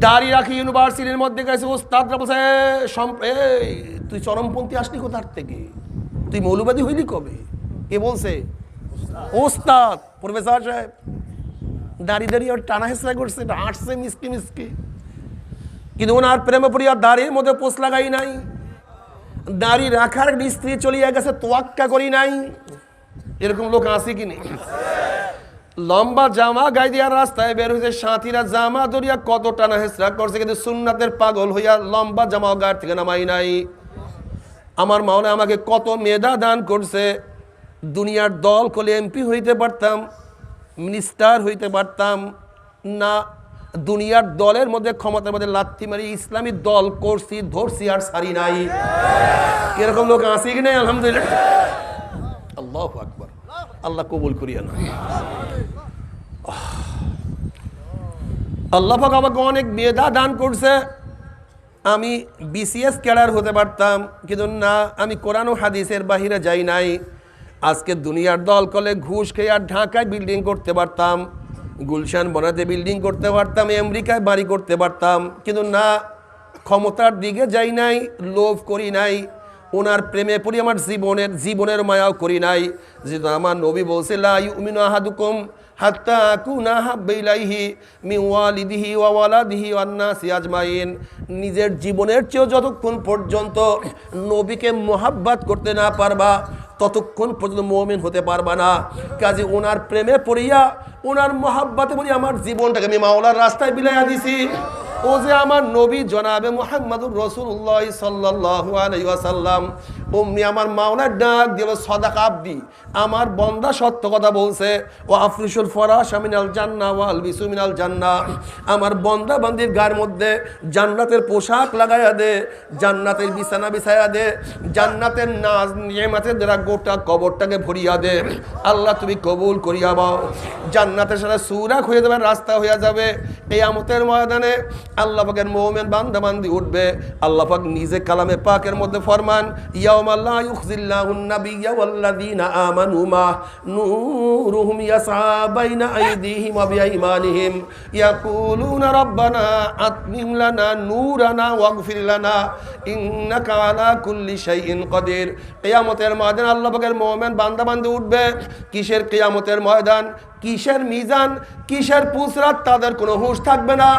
দাড়ি রাখি ইউনিভার্সিটির মধ্যে গেছে, ওস্তাদরা বলছে তুই চরমপন্থী আসলি কোথার থেকে? তুই মৌলবাদী হইলি কবে? কে বলছে? ওস্তাদ প্রফেসর সাহেব। দাড়ি দাঁড়িয়ে টানা হেসরা করছে, হাঁটছে মিসকি মিসকি, কিন্তু ওনার প্রেমে পড়িয়া দাড়ির মধ্যে পোষ লাগাই নাই, দাড়ি রাখার স্ত্রী চলিয়া গেছে তোয়াক্কা করি নাই। এরকম লোক আছে কি নেই? লম্বা জামা গায়ে দিয়া রাস্তায় বের হয়েছে, সাথীরা জামা ধরিয়া কত টানা হেসরা করছে, কিন্তু সুন্নাতের পাগল হইয়া লম্বা জামা গায়ের থেকে নামাই নাই। আমার মাওলা আমাকে কত মেধা দান করছে, দুনিয়ার দল করলে এমপি হইতে পারতাম, মিনিস্টার হইতে পারতাম না। দুনিয়ার দলের মধ্যে ক্ষমতার মধ্যে লাথি মারি ইসলামী দল করছি, ধরছি আর সারি নাই। এরকম লোক আছে কি নাই? আলহামদুলিল্লাহ, আল্লাহু আকবার। আল্লাহ কবুল করিয়া না। আল্লাহ পাক আমাকে অনেক মেধা দান করছে। আমি বিসিএস ক্যাডার হতে পারতাম, কিন্তু না, আমি কোরআন ও হাদিসের বাহিরে যাই নাই। আজকে দুনিয়ার দল করলে ঘুষ খেয়ে আর ঢাকায় বিল্ডিং করতে পারতাম, গুলশান বনাতে বিল্ডিং করতে পারতাম, আমেরিকায় বাড়ি করতে পারতাম, কিন্তু না, ক্ষমতার দিকে যাই নাই, লোভ করি নাই, ওনার প্রেমে পড়ি আমার জীবনের মায়াও করি নাই। যেহেতু আমার নবী বলছে লা ইউমিনু আহাদুকুম হাত্তা আকুনা হাব্বা ইলাইহি মিন ওয়ালিদিহি ওয়া ওয়ালাদিহি ওয়ান নাসি আজমাইন। নিজের জীবনের চেয়েও যতক্ষণ পর্যন্ত নবীকে মোহাব্বত করতে না পারবা, ততক্ষণ পর্যন্ত মুমিন হতে পারবা না। কাজে ওনার প্রেমে পড়িয়া, ওনার মোহাব্বতে পড়িয়া আমার জীবনটাকে আমি মাওলার রাস্তায় বিলাইয়া দিছি। ও যে আমার নবী জনাবে মুহাম্মদুর রাসূলুল্লাহ সাল্লাল্লাহু আলাইহি ওয়াসাল্লাম, অমনি আমার মাওলার ডাক দিল সাদাকা আবদি, আমার বান্দা সত্য কথা বলছে। ও আফরিসুল ফরাশ মিনাল জান্নাহ ওয়া আলবিসু মিনাল জান্নাহ, আমার বান্দা বান্দির গায়ের মধ্যে জান্নাতের পোশাক লাগাইয়া দে, জান্নাতের বিছানা বিছাইয়া দে, জান্নাতের নাজ নিয়ামতের দ্বারা গোটা কবরটাকে ভরিয়া দে। আল্লাহ তুমি কবুল করিয়া দাও। জান্নাতের সাথে সুরাক হয়ে যাবে, রাস্তা হয়ে যাবে। কিয়ামতের ময়দানে আল্লাহ পাকের মুমিন বান্দা বান্দি উঠবে। আল্লাহ পাক নিজে কালামে পাকের মধ্যে ফরমান, ইয়াউমা লা ইউখজিল্লাহুন নাবিয়্যা ওয়াল্লাযীনা আমানু মা নূরুহুম ইয়াসআ বাইনা আইদিহিম ওয়া বিআইমানিহিম ইয়াকুলুনা রাব্বানা আতমিম লানা নূরানা ওয়াগফির লানা ইন্নাকা আলা কুল্লি শাইইন কাদির। কিয়ামতের ময়দানে আল্লাহ পাকের মুমিন বান্দা বান্দি উঠবে। কিসের কিয়ামতের ময়দান, কিসের মিজান, কিসের পুসরাত, তাদের কোনো হুঁশ থাকবে না।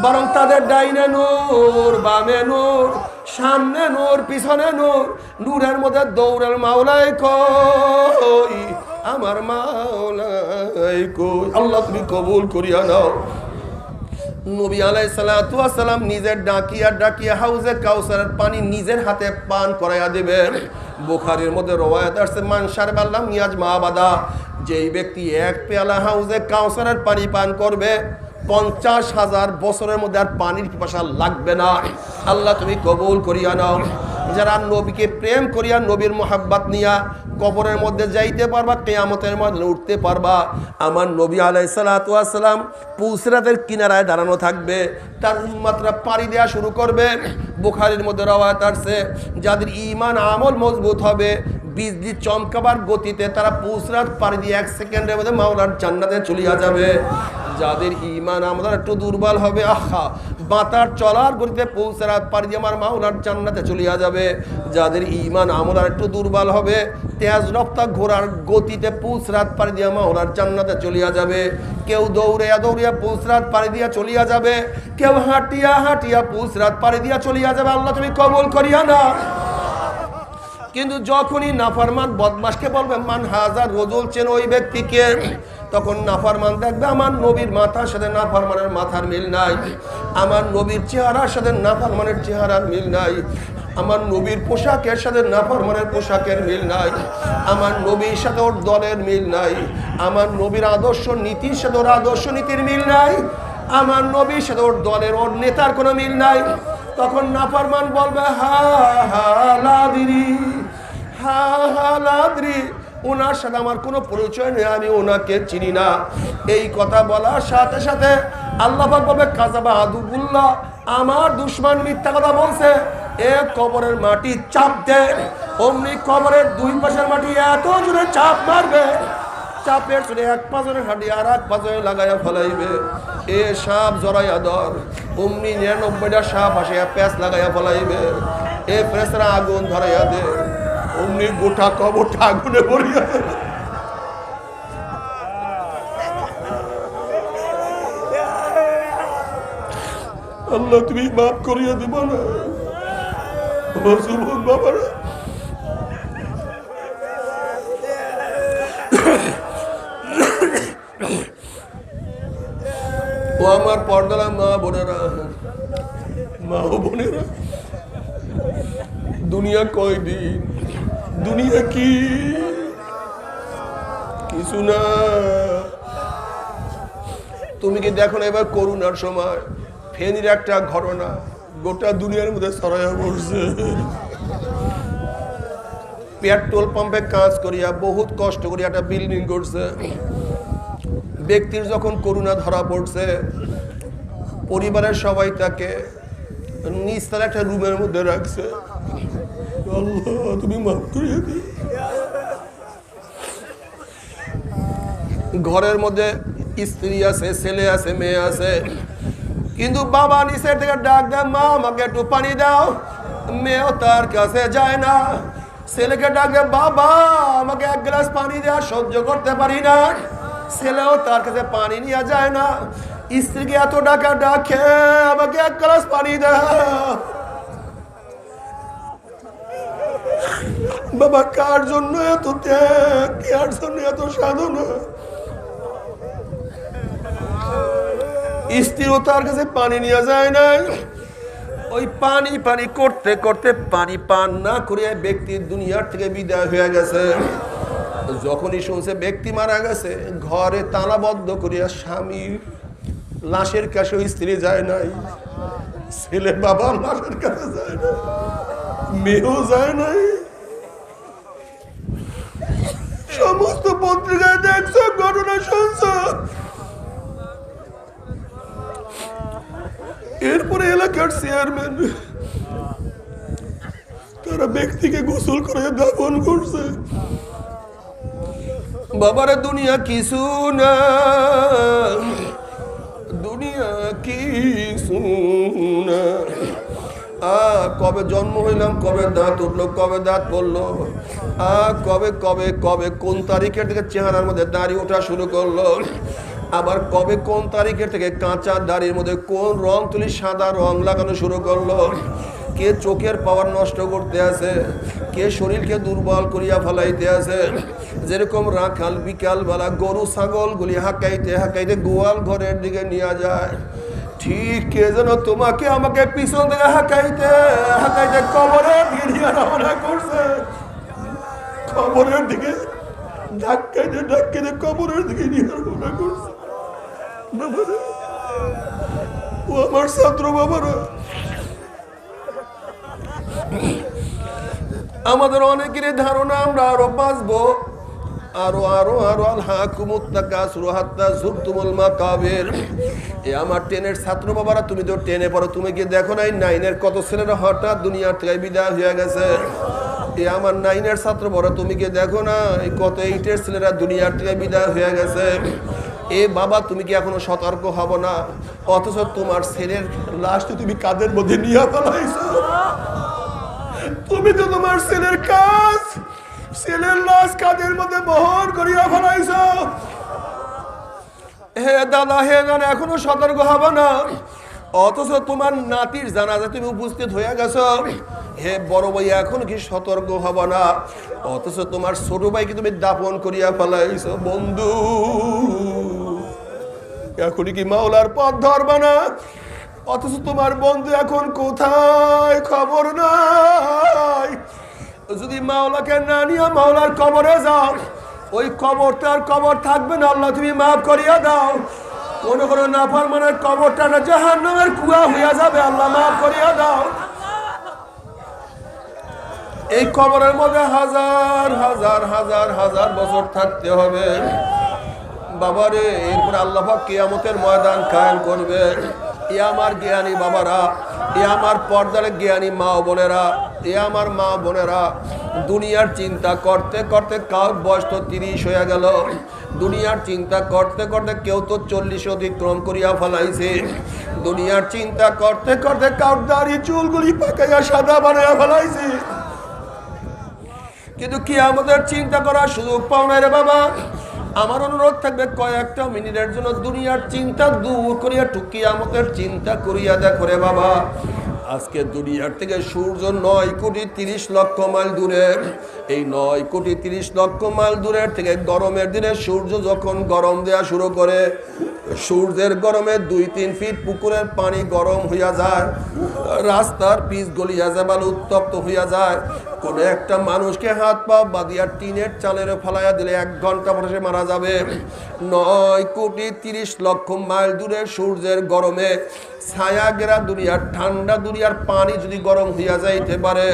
বরং তাদের ডাইনে নূর, বামে নূর, সামনে নূর, পিছনে নূর। নূরের মধ্যে দৌড়ের মাওলাই কই, আমার মাওলাই কই। আল্লাহ তুমি কবুল করিয়া নাও। নবী আলাইহিস সালাতু ওয়াস সালাম নিজের ডাকিয়া হাউজে কাউসারের পানি নিজের হাতে পান করাইয়া দিবেন। বুখারীর মধ্যে রওয়ায়াত আছে, মান শারবাল্লাম ইয়াজমা আবাদা, যেই ব্যক্তি এক পেয়ালা হাউজে কাউসারের পানি পান করবে 50,000 বছরের মধ্যে আর পানির পিপাসা লাগবে না। আল্লাহ তুমি কবুল করিয়া নাও। যারা নবীকে প্রেম করিয়া নবীর মোহাব্বত নিয়া কবরের মধ্যে যাইতে পারবা, কিয়ামতের ময়দানে উঠতে পারবা। আমার নবী আলাইহিস সালাতু ওয়াস সালাম পুসরাতের কিনারায় দাঁড়ানো থাকবে, তার উম্মতরা পাড়ি দেওয়া শুরু করবে। বুখারীর মধ্যে রওয়ায়াত আছে, যাদের ঈমান আমল মজবুত হবে, বিজলি চমকাবার গতিতে তারা পুসরাত পাড়ি দিয়ে 1 সেকেন্ডের মধ্যে মাওলার জান্নাতে চলিয়া যাবে। যাদের ঈমান আমাদের একটু দুর্বল হবে, আহা, বাতার চলার গতিতে পুসরাত পাড়ি দিয়ে আমার মাওলার জান্নাতে চলিয়া যাবে। যাদের ঈমান আমাদের একটু দুর্বল হবে, তেজ রক্ত ঘোড়ার গতিতে পুসরাত পাড়ি দিয়ে মাওলার জান্নাতে চলিয়া যাবে। কেউ দৌড়িয়া পুসরাত পাড়ি দিয়া চলিয়া যাবে, কেউ হাঁটিয়া পুসরাত পাড়ি দিয়া চলিয়া যাবে। আল্লাহ তুমি কবুল করিয়া না। কিন্তু যখনই নাফরমান বদমাশকে বলবে মান হাজার রজুল, চেন ওই ব্যক্তিকে, তখন নাফরমান দেখবে আমার নবীর মাথার সাথে নাফরমানের মাথার মিল নাই, আমার নবীর চেহারার সাথে নাফরমানের চেহারার মিল নাই, আমার নবীর পোশাকের সাথে নাফরমানের পোশাকের মিল নাই, আমার নবীর সাথে ওর দলের মিল নাই, আমার নবীর আদর্শ নীতির সাথে ওর আদর্শ নীতির মিল নাই, আমার নবীর সাথে ওর দলের ওর নেতার কোনো মিল নাই। তখন নাফরমান বলবে হা হা লাদ্রি, ওনার সাথে আমার কোনো পরিচয় নেই, আমি ওনাকে চিনি না। এই কথা বলার সাথে সাথে আল্লাহ পাক বলবে কাযাবা আদুবুল্লাহ, আমার দুশমন মিথ্যা কথা বলছে। এ কবরের মাটি চাপ দে, অমনি কবরের দুই পাশের মাটি এত জোরে চাপ মারবে, চাপের চলে এক পাজরের হাঁটি আর এক পাজরে লাগাইয়া ফেলাইবে। এ সাপ জড়াইয়া ধর, অমনি 99টা সাপ আসে প্যাঁচ লাগাইয়া ফেলাইবে। এ প্রেসরা আগুন ধরাইয়া দে, অমনি গোটা কবরটা আগুনে ভরিয়া দেবে। আল্লাহ তুমি মাফ করিয়া দিব না বাবারা। ও আমার পর্দালা মা বোনেরা, মা ও বোনেরা, দুনিয়া কয়দিন, দুনিয়া কি কিছু না। তুমি কি দেখো না এবার করোনার সময় ফেনীর একটা ঘটনা গোটা দুনিয়ার মধ্যে ছড়াইয়া পড়ছে। পেট্রোল পাম্পে কাজ করিয়া বহুত কষ্ট করিয়া একটা বিল্ডিং করছে। ব্যক্তির যখন করোনা ধরা পড়ছে, পরিবারের সবাই তাকে নিচতলা একটা রুমের মধ্যে রাখছে। আল্লাহ তুমি মাফ করিয়ে দিও। ঘরের মধ্যে স্ত্রী আছে, ছেলে আছে, মেয়ে আছে, কিন্তু বাবা নিচের থেকে ডাক দেয়, মা আমাকে একটু পানি দাও। মেয়েও তার কাছে যায় না। ছেলেকে ডাক দেয়, বাবা আমাকে এক গ্লাস পানি দেওয়া সহ্য করতে পারি না। ছেলেও তার কাছে পানি নিয়ে যায় না। স্ত্রীকে এত ডাকে, আমাকে এক গ্লাস পানি দাও। বাবা কার জন্য এত ত্যাগ, কার জন্য এত সাধনা। স্ত্রীও তার কাছে পানি নিয়ে যায় না। ওই পানি পানি করতে করতে পানি পান না করে ব্যক্তির দুনিয়ার থেকে বিদায় হয়ে গেছে। যখনই শুনছে ব্যক্তি মারা গেছে, ঘরে তালাবদ্ধ করিয়া স্বামীর লাশের কাছে স্ত্রী যায় নাই, ছেলে বাবা লাশের কাছে যায় না, মেয়েও যায় নাই। সমস্ত পত্রিকায় দেখছো, ঘটনা শুনছো। এরপরে এলাকার চেয়ারম্যান তারা ব্যক্তিকে গোসল করে দাফন করছে। বাবারে দুনিয়া কিছু না, দুনিয়া কিছু না। কবে জন্ম হইলাম, কবে দাঁত উঠলো, কবে দাঁত পড়লো, কবে কবে কবে কোন তারিখের থেকে চেহারার মধ্যে দাড়ি ওঠা শুরু করলো, আবার কবে কোন তারিখের থেকে কাঁচা দাড়ির মধ্যে কোন রং তুলি সাদা রং লাগানো শুরু করলো। কে চোখের পাওয়ার নষ্ট করতে আছে, কে শরীরকে দুর্বল করিয়া ফেলাইতে আছে। যেরকম রাখাল বিকাল বেলা গরু ছাগল গুলি হাঁকাইতে হাঁকাইতে গোয়াল ঘরের দিকে নিয়ে যায়, ঠিক কে যেন তোমাকে আমাকে পিছন থেকে হাঁকাইতে হাঁকাইতে কবরের দিকে নিয়ে রওনা করছে। কবরের দিকে ধাক্কাইতে ধাক্কাইতে কবরের দিকে নিয়ে রওনা করছে। বাবারা, ও আমার ছাত্র বাবারা, আমাদের অনেকেরই ধারণা আমরা আরো বাঁচবো, আরো আরো আরো আমার টেনের ছাত্র বাবারা, তুমি তো টেনে পড়ো, তুমি কি দেখো নাই নাইনের কত ছেলেরা হঠাৎ দুনিয়ার থেকে বিদায় হয়ে গেছে। আমার নাইনের ছাত্র বড়, তুমি কি দেখো না কত এইটের ছেলেরা দুনিয়ার থেকে বিদায় হয়ে গেছে। বাবা তুমি কি এখনো সতর্ক হব না? অথচ তোমার ছেলের লাশটি তুমি কাঁধের মধ্যে নিয়ে ফেলাইছো। তুমি তো তোমার ছেলের কাজ, ছেলের লাশ কাঁধের মধ্যে বহন করিয়া ফেলাইছো। হে দাদা, হে গান, এখনো সতর্ক হব না? অথচ তোমার নাতির জানাজা তুমি উপস্থিত হয়ে গেছো। হে বড় ভাই, এখন কি সতর্ক হব না? অথচ তোমার ছোট ভাইকে তুমি দাফন করিয়া ফেলাইছো। বন্ধু, এখনই কি মাওলার পথ ধরবা না? অথচ তোমার বন্ধু এখন কোথায়, খবর নাই। যদি মাওলাকে না নিয়ে মাওলার কবরে যাও, ওই কবরটা আর কবর থাকবে না। আল্লাহ তুমি মাফ করিয়া দাও। কোন কোন নাফরমানের কবরটা জাহান্নামের কুয়া হইয়া যাবে। আল্লাহ মাফ করিয়া দাও। এই কবরের মধ্যে হাজার হাজার হাজার হাজার বছর থাকতে হবে বাবারে। এরপরে আল্লাহ পাক কিয়ামতের ময়দান কায়েম করবে। এ আমার জ্ঞানী বাবারা, এ আমার পর্দার জ্ঞানী মা বোনেরা, এ আমার মা বোনেরা, দুনিয়ার চিন্তা করতে করতে কার বয়স তো 30 হয়ে গেল। দুনিয়ার চিন্তা করতে করতে কেউ তো 40 অতিক্রম করিয়া ফেলাইছে। দুনিয়ার চিন্তা করতে করতে কার দাড়ি চুলগুলি পাকাইয়া সাদা বানাইয়া ফেলাইছে। কিন্তু কি আমাদের চিন্তা করার সুযোগ পাও না রে বাবা। আমার অনুরোধ থাকবে, কয়েকটা মিনিটের জন্য দুনিয়ার চিন্তা দূর করিয়া কিয়ামতের চিন্তা করিয়া দেখো রে বাবা। আজকে দুনিয়ার থেকে সূর্য 9,30,00,000 মাইল দূরে। এই 9,30,00,000 মাইল দূরের থেকে গরমের দিনে সূর্য যখন গরম দেয়া শুরু করে, সূর্যের গরমে 2-3 ফিট পুকুরের পানি গরম হইয়া যায়, রাস্তার পিচ গলিয়া যায়, বালু উত্তপ্ত হইয়া যায়। কোন একটা মানুষকে হাত পা বাঁধিয়া টিনের চালের ফালাইয়া দিলে 1 ঘন্টা পরে সে মারা যাবে। 9,30,00,000 মাইল দূরে সূর্যের গরমে ছায়া গেরা দুনিয়ার ঠান্ডা দুনিয়ার পানি যদি গরম হইয়া যাইতে পারে,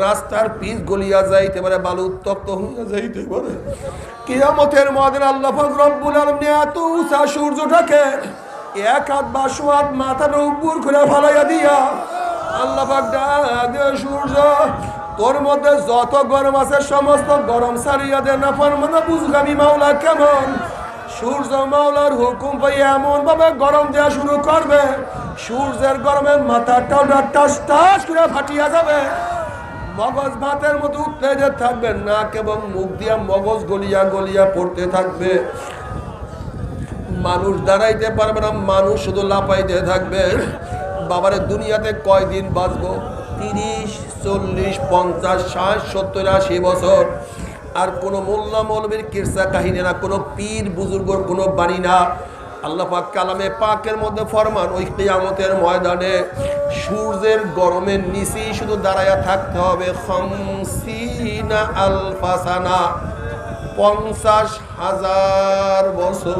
রাস্তার পিচ গলিয়া যাইতে পারে, বালু উত্তপ্ত হইয়া যাইতে পারে, কিয়ামতের ময়দান আল্লাহ পাক রব্বুল আলামিন এত উঁচা সূর্যটাকে 1 হাত বা 100 হাত মাথার উপর করে ফালাইয়া দিয়া আল্লাহ পাক ডাক দে, সূর্য তোর মধ্যে যত গরম আছে সমস্ত গরম সারিয়া দে, নাফরমানা বুঝগামি মাওলা কেমন। সূর্য মাওলার হুকুম পাই এমন ভাবে গরম দেওয়া শুরু করবে, সূর্যের গরমে মাথাটাও টাস টাস করে ফাটিয়া যাবে, মগজ ভাতের মতো উত্তেজে থাকবে, নাক এবং মুখ দিয়া মগজ গলিয়া গলিয়া পড়তে থাকবে, মানুষ দাঁড়াইতে পারবে না, মানুষ শুধু লাফাইতে থাকবে। বাবারে দুনিয়াতে কয়দিন বাঁচবো? 30, 40, 50, 60, 70, 80 বছর। আর কোনো মোল্লা মৌলবীর কিরসা কাহিনী না, কোনো পীর বুজুর্গর কোনো বাণী না। আল্লাহ পাক কালামে পাকের মধ্যে ফরমান, ওই কিয়ামতের ময়দানে সূর্যের গরমের নিচেই শুধু দাঁড়ায়া থাকতে হবে 50 আলফা সানা, 50,000 বছর।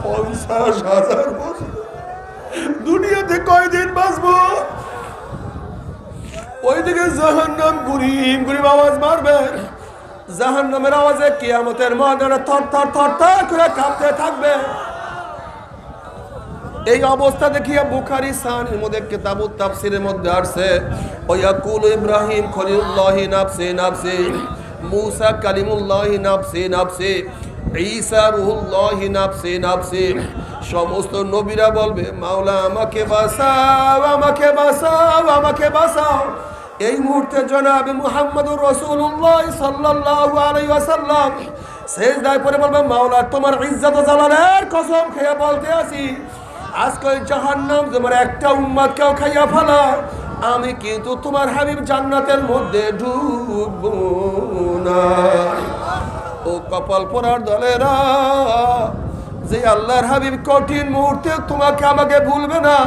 50,000 বছর দুনিয়াতে কয়দিন বাঁচবো? ওইদিকে জাহান্নাম গুরিম গুরিম আওয়াজ মারবে, জাহান্নামের আওয়াজে কিয়ামতের ময়দানে থর থর থর থর করে কাঁপতে থাকবে। এই অবস্থা দেখিয়া বুখারী সাহিহের মধ্যে কিতাবুত তাফসীরের মধ্যে আসছে, ওয়াকুল ইব্রাহিম খলিলুল্লাহি নাফসি নাফসি, মুসা কালিমুল্লাহি নাফসি নাফসি, ঈসা রূহুল্লাহি নাফসি নাফসি। সমস্ত নবীরা বলবে, মাওলা আমাকে বাঁচাও, আমাকে বাঁচাও, আমাকে বাঁচাও। এই মুহূর্তে জনাবে মুহাম্মদুর রাসূলুল্লাহ সাল্লাল্লাহু আলাইহি ওয়াসাল্লাম সিজদায় পড়ে বলবে, মাওলা তোমার ইজ্জত ও জালালের কসম খেয়ে বলতে আছি, আজকে জাহান্নাম তোমার একটা উম্মতকেও খাইয়া ফেলা, আমি কিন্তু তোমার হাবিব জান্নাতের মধ্যে ঢুকবো না। ও কপাল পোড়ার দলেরা, যে আল্লাহর হাবিব কঠিন মুহূর্তে তোমাকে আমাকে ভুলবে না,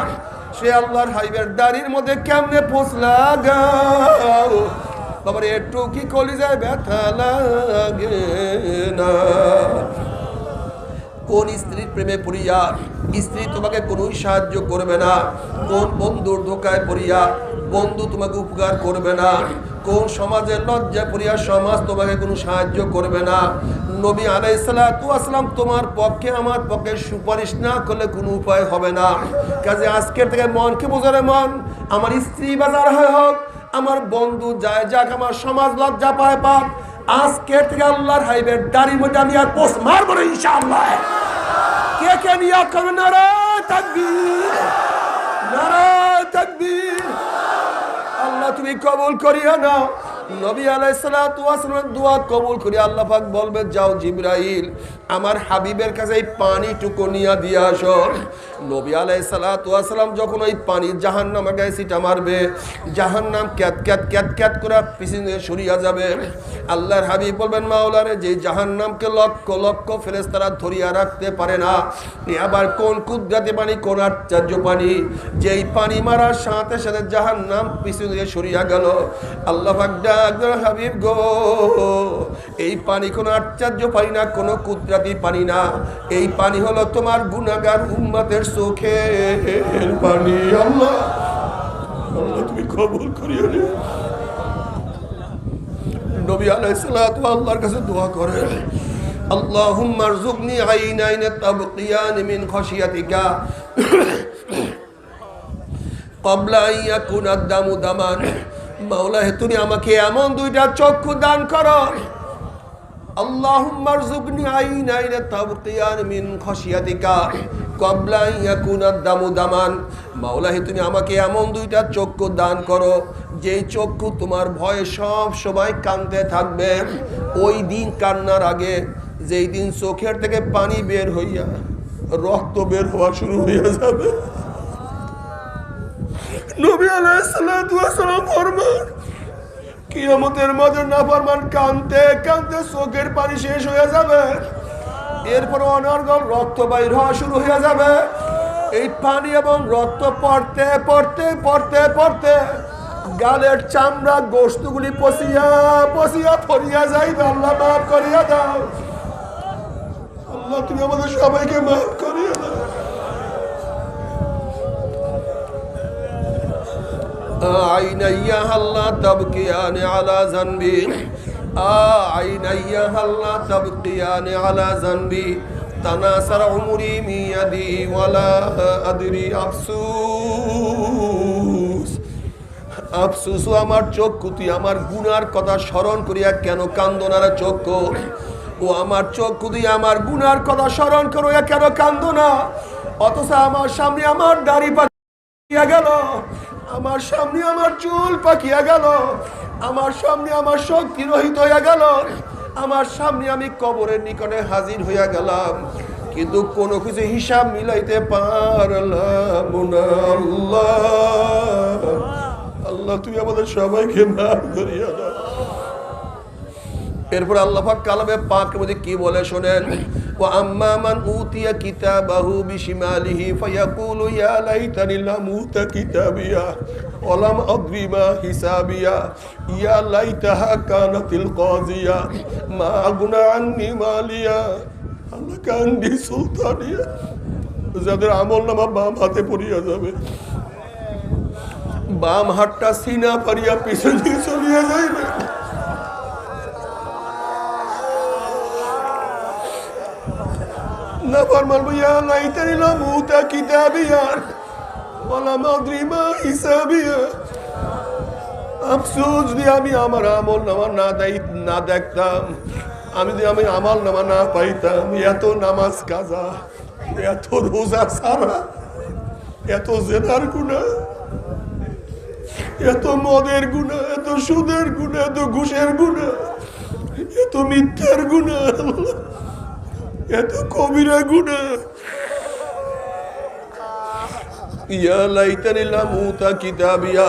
সে আল্লাহর হাবিবের দাড়ির মধ্যে কেমনে পৌঁছলা গাও বাবার, একটু কি কলিজায় ব্যথা লাগে না? কোন স্ত্রীর প্রেমে পড়িয়া স্ত্রী তোমাকে কোনো সাহায্য করবে না, কোন বন্ধুর ধোকায় পড়িয়া বন্ধু তোমাকে উপকার করবে না, কোন সমাজের লজ্জা পড়িয়া সমাজ তোমাকে কোনো সাহায্য করবে না। নবী আলাইহিস সালাতু ওয়াস সালাম তোমার পক্ষে আমার পক্ষে সুপারিশ না করলে কোনো উপায় হবে না। কাজে আজকের থেকে মনকে বোঝারে, মন আমার স্ত্রী বাজার হয় হোক, আমার বন্ধু যায় যাক, আমার সমাজ লজ্জা পায় পাক, আজকের থেকে আল্লাহর হাবিবের দাড়ির মধ্যে আমি আর পোস্ট মারবো না ইনশাআল্লাহ। কে কে নিয়া করবে নারায়ে তাকবীর, নারায়ে তাকবীর। আল্লাহ তুমি কবুল করিয়া নাও। নবী আলাইহিস সালাতু ওয়াস সালাম দোয়া কবুল করি আল্লাহ পাক বলবে, যাও জিবরাইল আমার হাবিবের কাছে এই পানিটুকু নিয়ে দিয়ে আসো। নবী আলাইহিস সালাতু ওয়াস সালাম যখন ওই পানি জাহান্নামের গায়ে ছিটা মারবে, জাহান্নাম ক্যাত ক্যাত ক্যাত ক্যাত করে পিছনে সরিয়া যাবে। আল্লাহর হাবিব বলবেন, মাওলারে যে জাহান্নামকে লক্ষ লক্ষ ফেরেশতারা ধরিয়া রাখতে পারে না, আবার কোন কুদরতি পানি, কোন আশ্চর্য পানি, যেই পানি মারার সাথে সাথে জাহান্নাম পিছনে সরিয়া গেল। আল্লাহ পাক হাবিব গো, এই পানি কোনো আশ্চর্য পানি না, কোনো কুদরতি পানি না, এই পানি হলো তোমার গুনাহগার উম্মতের চোখের পানি। আল্লাহ আল্লাহ তুমি কবুল করিও। নবী আলাইহিস সালাতু আল্লাহর কাছে দোয়া করে, আল্লাহুম্মা রযুকনি আইনাইন তাবকিয়ান মিন খাশিয়াতিকা ক্বাবলা আন ইয়াকুনা দামু দামান। মাওলা তুমি আমাকে এমন দুইটা চক্ষু দান করো, আল্লাহুম্মা রযুকনি আইনাইন তাবকিয়ান মিন খাশিয়াতিকা ক্বাবলা আন ইয়াকুনা দামু দামান। মাওলা তুমি আমাকে এমন দুইটা চক্ষু দান করো, যেই চক্ষু তোমার ভয়ে সব সময় কাঁদতে থাকবে। ওই দিন কান্নার আগে, যেই দিন চোখের থেকে পানি বের হইয়া রক্ত বের হওয়া শুরু হয়ে যাবে, নবী আলাইহিস সালাতু ওয়াস সালাম ফরমান, কিয়ামতের মাঝে নাফরমান কাঁদতে কাঁদতে চোখের পানি শেষ হয়ে যাবে, এরপর অনর্গল রক্ত বাইর হওয়া শুরু হয়ে যাবে। এই পানি এবং রক্ত পড়তে পড়তে পড়তে পড়তে গালের চামড়া গোশতগুলি পচিয়া পচিয়া ফরিয়া যাইবে। আল্লাহ মাফ করিয়া দাও। আল্লাহ তুমি আমাদের সবাইকে মাফ করিয়া দাও। আইনাইয়া আল্লাহ তাবকিয়ানি আলা জানবি, আইনাইয়া আল্লাহ তাবকিয়ানি আলা জানবি, তানাসার উমরি মিয়াদি ওয়ালা আদরি আফসুস। আফসুস আমার চক্ষু, তুই আমার গুনার কথা স্মরণ করিয়া কেন কান্দো না রে চক্ষু? ও আমার চক্ষু, তুই আমার গুনার কথা স্মরণ করিয়া কেন কান্দো না? অথচ আমার সামনে আমার দাড়ি পাকিয়া গেল, আমার সামনে আমার চুল পাকিয়া গেল, আমার সামনে আমার শক্তি রহিত হইয়া গেল, আমার সামনে আমি কবরের নিকটে হাজির হইয়া গেলাম, কিন্তু কোনো কিছু হিসাব মিলাইতে পারলাম না। আল্লাহ, আল্লাহ তুমি আমাদের সবাইকে মাফ করিয়া দাও। এরপর আল্লাহ পাক কালামে পাকের মধ্যে কি বলে শোনেন, ওয়া আম্মা মান উতিয়া কিতাবাহু বিশিমালিহি ফায়াকুলু ইয়া লাইতানি লাম উতা কিতাবিয়া ওয়া লাম আদরি মা হিসাবিয়া ইয়া লাইতাহা কানাতিল কাযিয়া মা আগুনা আন্নি মালিয়া আল্লাহ কান্দি সুলতানিয়া। যাদের আমলনামা বাম হাতে পড়িয়া যাবে, বাম হাতটা সিনা পারিয়া পিছন দিকে চলিয়া যাইবে। না ফরমান ইয়া লাইতানি লাম উতা কিতাবিয়া ওয়া লাম আদরি মা হিসাবিয়া। আফসোস যদি আমি আমার আমলনামা না দেখতাম, আমি যদি আমি আমলনামা না পাইতাম, এত নামাজ কাজা, এত রোজা সারা, এত জেনার গুনাহ, এত মদের গুনাহ, এত সুদের গুনাহ, এত ঘুষের গুনাহ, এত মিথ্যার গুনাহ, এত কবিরা গুনাহ। ইয়া লাইতানি লাম উতা কিতাবিয়া,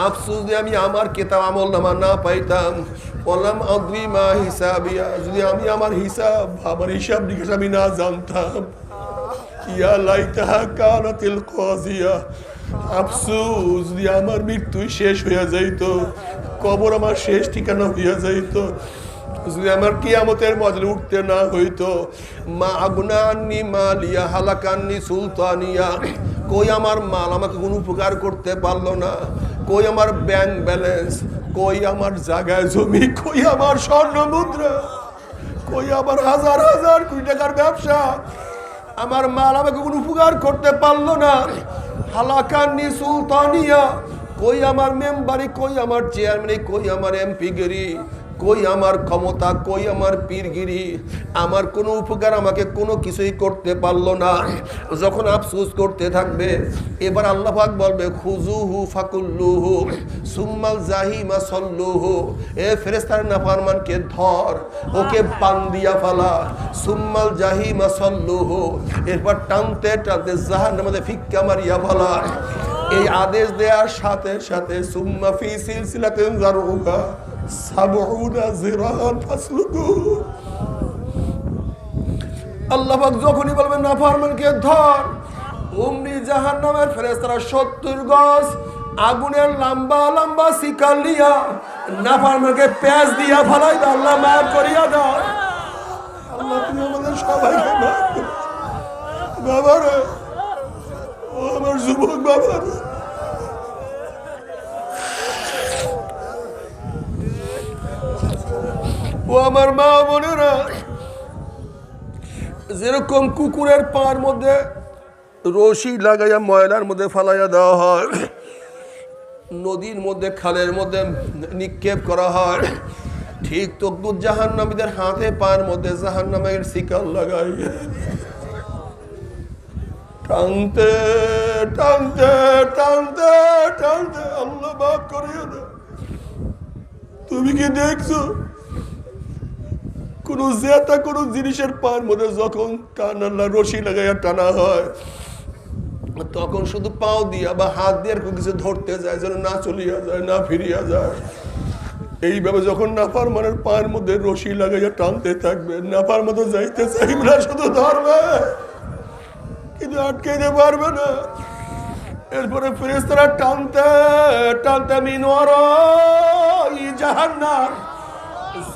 আফসোস যে আমি আমার কিতাব আমলনামা না পাইতাম, ওয়ালাম আদরি মা হিসাবিয়া, যদি আমি আমার হিসাব নিকাশ আমি না জানতাম। ইয়া লাইতাহা কানাতিল কাযিয়া, আফসোস যদি আমার মৃত্যু শেষ হইয়া যাইত, কবর আমার শেষ ঠিকানা হইয়া যাইত, যদি আমার কিয়ামতের ময়দানে উঠতে না হইতো। মা আগুনা আন্নি মালিয়া হালাকান্নি সুলতানিয়া, কই আমার মাল আমাকে কোনো উপকার করতে পারলো না, কই আমার ব্যাংক ব্যালেন্স, কই আমার জায়গায় জমি, কই আমার স্বর্ণ মুদ্রা, কই আমার হাজার হাজার কোটি টাকার ব্যবসা, আমার মাল আমাকে কোনো উপকার করতে পারলো না। হালাকান্নি সুলতানিয়া, কই আমার মেম্বারি, কই আমার চেয়ারম্যান, কই আমার এমপিগিরি, কই আমার ক্ষমতা, কই আমার পীরগিরি, আমার কোনো উপকার আমাকে কোনো কিছুই করতে পারলো না। যখন আফসোস করতে থাকবে, এবার আল্লাহ পাক বলবে খুজুহু ফাকুল্লুহু সুম্মাল জাহিমা সল্লুহু, এ ফেরেশতার নাফরমানকে ধর, ওকে বান্দিয়া ফেলা, সুম্মাল জাহিমা সল্লুহু, এরপর টানতে টানতে জাহান্নামের মধ্যে ফিক্কা মারিয়া ফেলা। এই আদেশ দেওয়ার সাথে সাথে সুম্মা ফি সিলসিলাতিন যারউহা সাবউনা যিরাআন ফাসলুকুহু, আল্লাহ পাক যখনই বলবেন নাফরমানকে ধর, অমনি জাহান্নামের ফেরেশতারা 70 গজ আগুনের লম্বা লম্বা শিকল নিয়া নাফরমানকে পেঁচ দিয়া ফেলাইবে। আল্লাহ মাফ করিয়া দাও। আল্লাহ তুমি আমাদের সবাইকে মাফ করো। বাবা রে, ও আমার যুবক বাবা রে, ও আমার মা বোনেরা, যেরকম কুকুরের পার মধ্যে রশি লাগাইয়া ময়লার মধ্যে ফালাইয়া দেওয়া হয়, নদীর মধ্যে খালের মধ্যে নিক্ষেপ করা হয়, ঠিক তদ্দুত জাহান্নামীদের হাতে পায়ের মধ্যে জাহান্নামের শিকল লাগাইয়া টানতে টানতে টানতে টানতে আল্লাহ মাফ করিয়া দাও। তুমি কি দেখছো কোন জেতা কোন জিনিসের পায়ের মধ্যে যখন কানাল্লা রশি লাগাইয়া টানা হয়, তখন শুধু পাও দিয়া বা হাত দিয়ে আর কিছু ধরতে যায় যেন না চলিয়া যায়, না ফিরিয়া যায়। এইভাবে যখন নাফরমানের পায়ের মধ্যে রশি লাগাইয়া টানতে থাকবে, নাফরমান যাইতে চাইবে না, শুধু ধরবে কিন্তু আটকাইতে পারবে না। এরপরে ফেরেশতারা টানতে টানতে মিনওয়ার জাহান্নাম,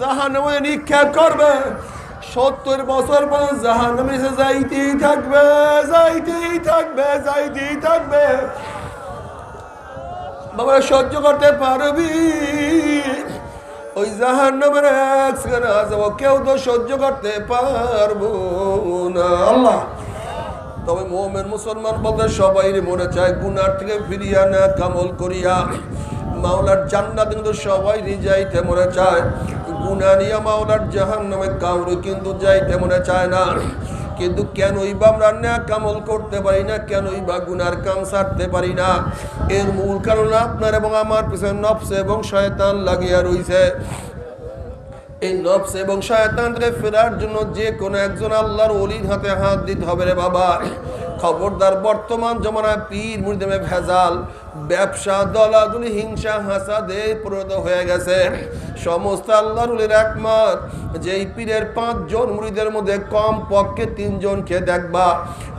জাহান্নামে নিক্ষেপ করবে। 70 বছর পর জাহান্নামে যাইতেই থাকবে, যাইতেই থাকবে, যাইতেই থাকবে। বাবা সহ্য করতে পারবি? ওই জাহান্নামের এক সেকেন্ড আসব, কেউ তো সহ্য করতে পারবো না। আল্লাহ, তবে মুমিন মুসলমান বলতে সবাই মনে চায় গুনার থেকে ফিরিয়া না কামল করিয়া মাওলার জান্নাত কিন্তু সবাই যাইতে মনে চায়। গুনাহ নিয়ে মাওলার জাহান্নামে কাউরে কিন্তু যাইতে মনে চায় না। কিন্তু কেনই বা আমরা নেক আমল করতে পারি না, কেনই বা গুনার কাম ছাড়তে পারি না? এর মূল কারণ আপনার এবং আমার পিছনে নফস এবং শয়তান লাগিয়া রইছে। এই নফস এবং শয়তান থেকে ফেরার জন্য যে কোনো একজন আল্লাহর ওলির হাতে হাত দিতে হবে রে বাবা। খবরদার, বর্তমান জমানায় পীর মুরিদে ভেজাল, ব্যবসা, দলাদলি, হিংসা, হাসাদে পরিণত হয়ে গেছে। সমস্ত আল্লাহর ওলির একমত, যেই পীরের 5 জন মুরিদের মধ্যে কম পক্ষে 3 জনকে দেখবা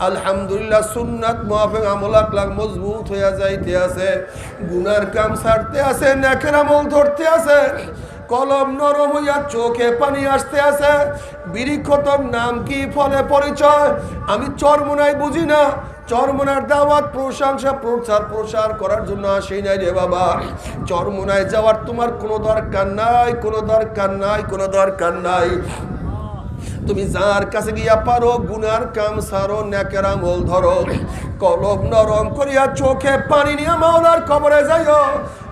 আলহামদুলিল্লাহ সুন্নাত মুআফিক আমল আকলাক মজবুত হয়ে যাইতে আছে, গুনার কাম ছাড়তে আছে, নেকের আমল ধরতে আছে, কলম নরম হইয়া চোখে পানি আসতে আছে। বিরিক্ষতর নাম কি, ফলে পরিচয় আমি চরমোনায় বুঝি না। চরমোনার দাওয়াত, প্রশংসা, প্রচার করার জন্য আসি নাই রে বাবা। চরমোনায় যাওয়ার তোমার কোনো দরকার নাই, কোনো দরকার নাই, কোনো দরকার নাই। তুমি যার কাছে গিয়া পারো গুনার কাম সারো, নেকের আমল ধরো, কলম নরম করিয়া চোখে পানি নিয়ে মাওলার কবরে যাইও।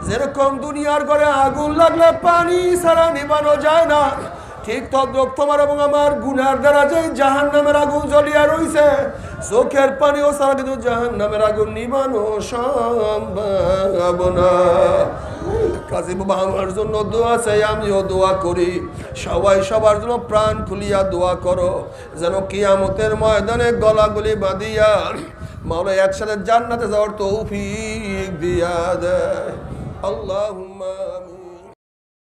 যেরকম দুনিয়ার ঘরে আগুন লাগলে পানি ছাড়া নিবানো যায় না, ঠিক তদ্রুপ তোমার এবং আমার গুনার দ্বারা যে জাহান্নামের আগুন জ্বলিয়া রইছে, চোখের পানিও ছাড়া কিন্তু জাহান্নামের আগুন নিবানো সম্ভব না। কাজী বাবা আমার জন্য দোয়া চাই, আমিও দোয়া করি। সবাই সবার জন্য প্রাণ খুলিয়া দোয়া করো, যেন কিয়ামতের ময়দানে গলাগলি বাঁধিয়া মাওলা একসাথে জান্নাতে যাওয়ার তৌফিক দিয়া দেয়। আল্লাহুম্মা আমিন।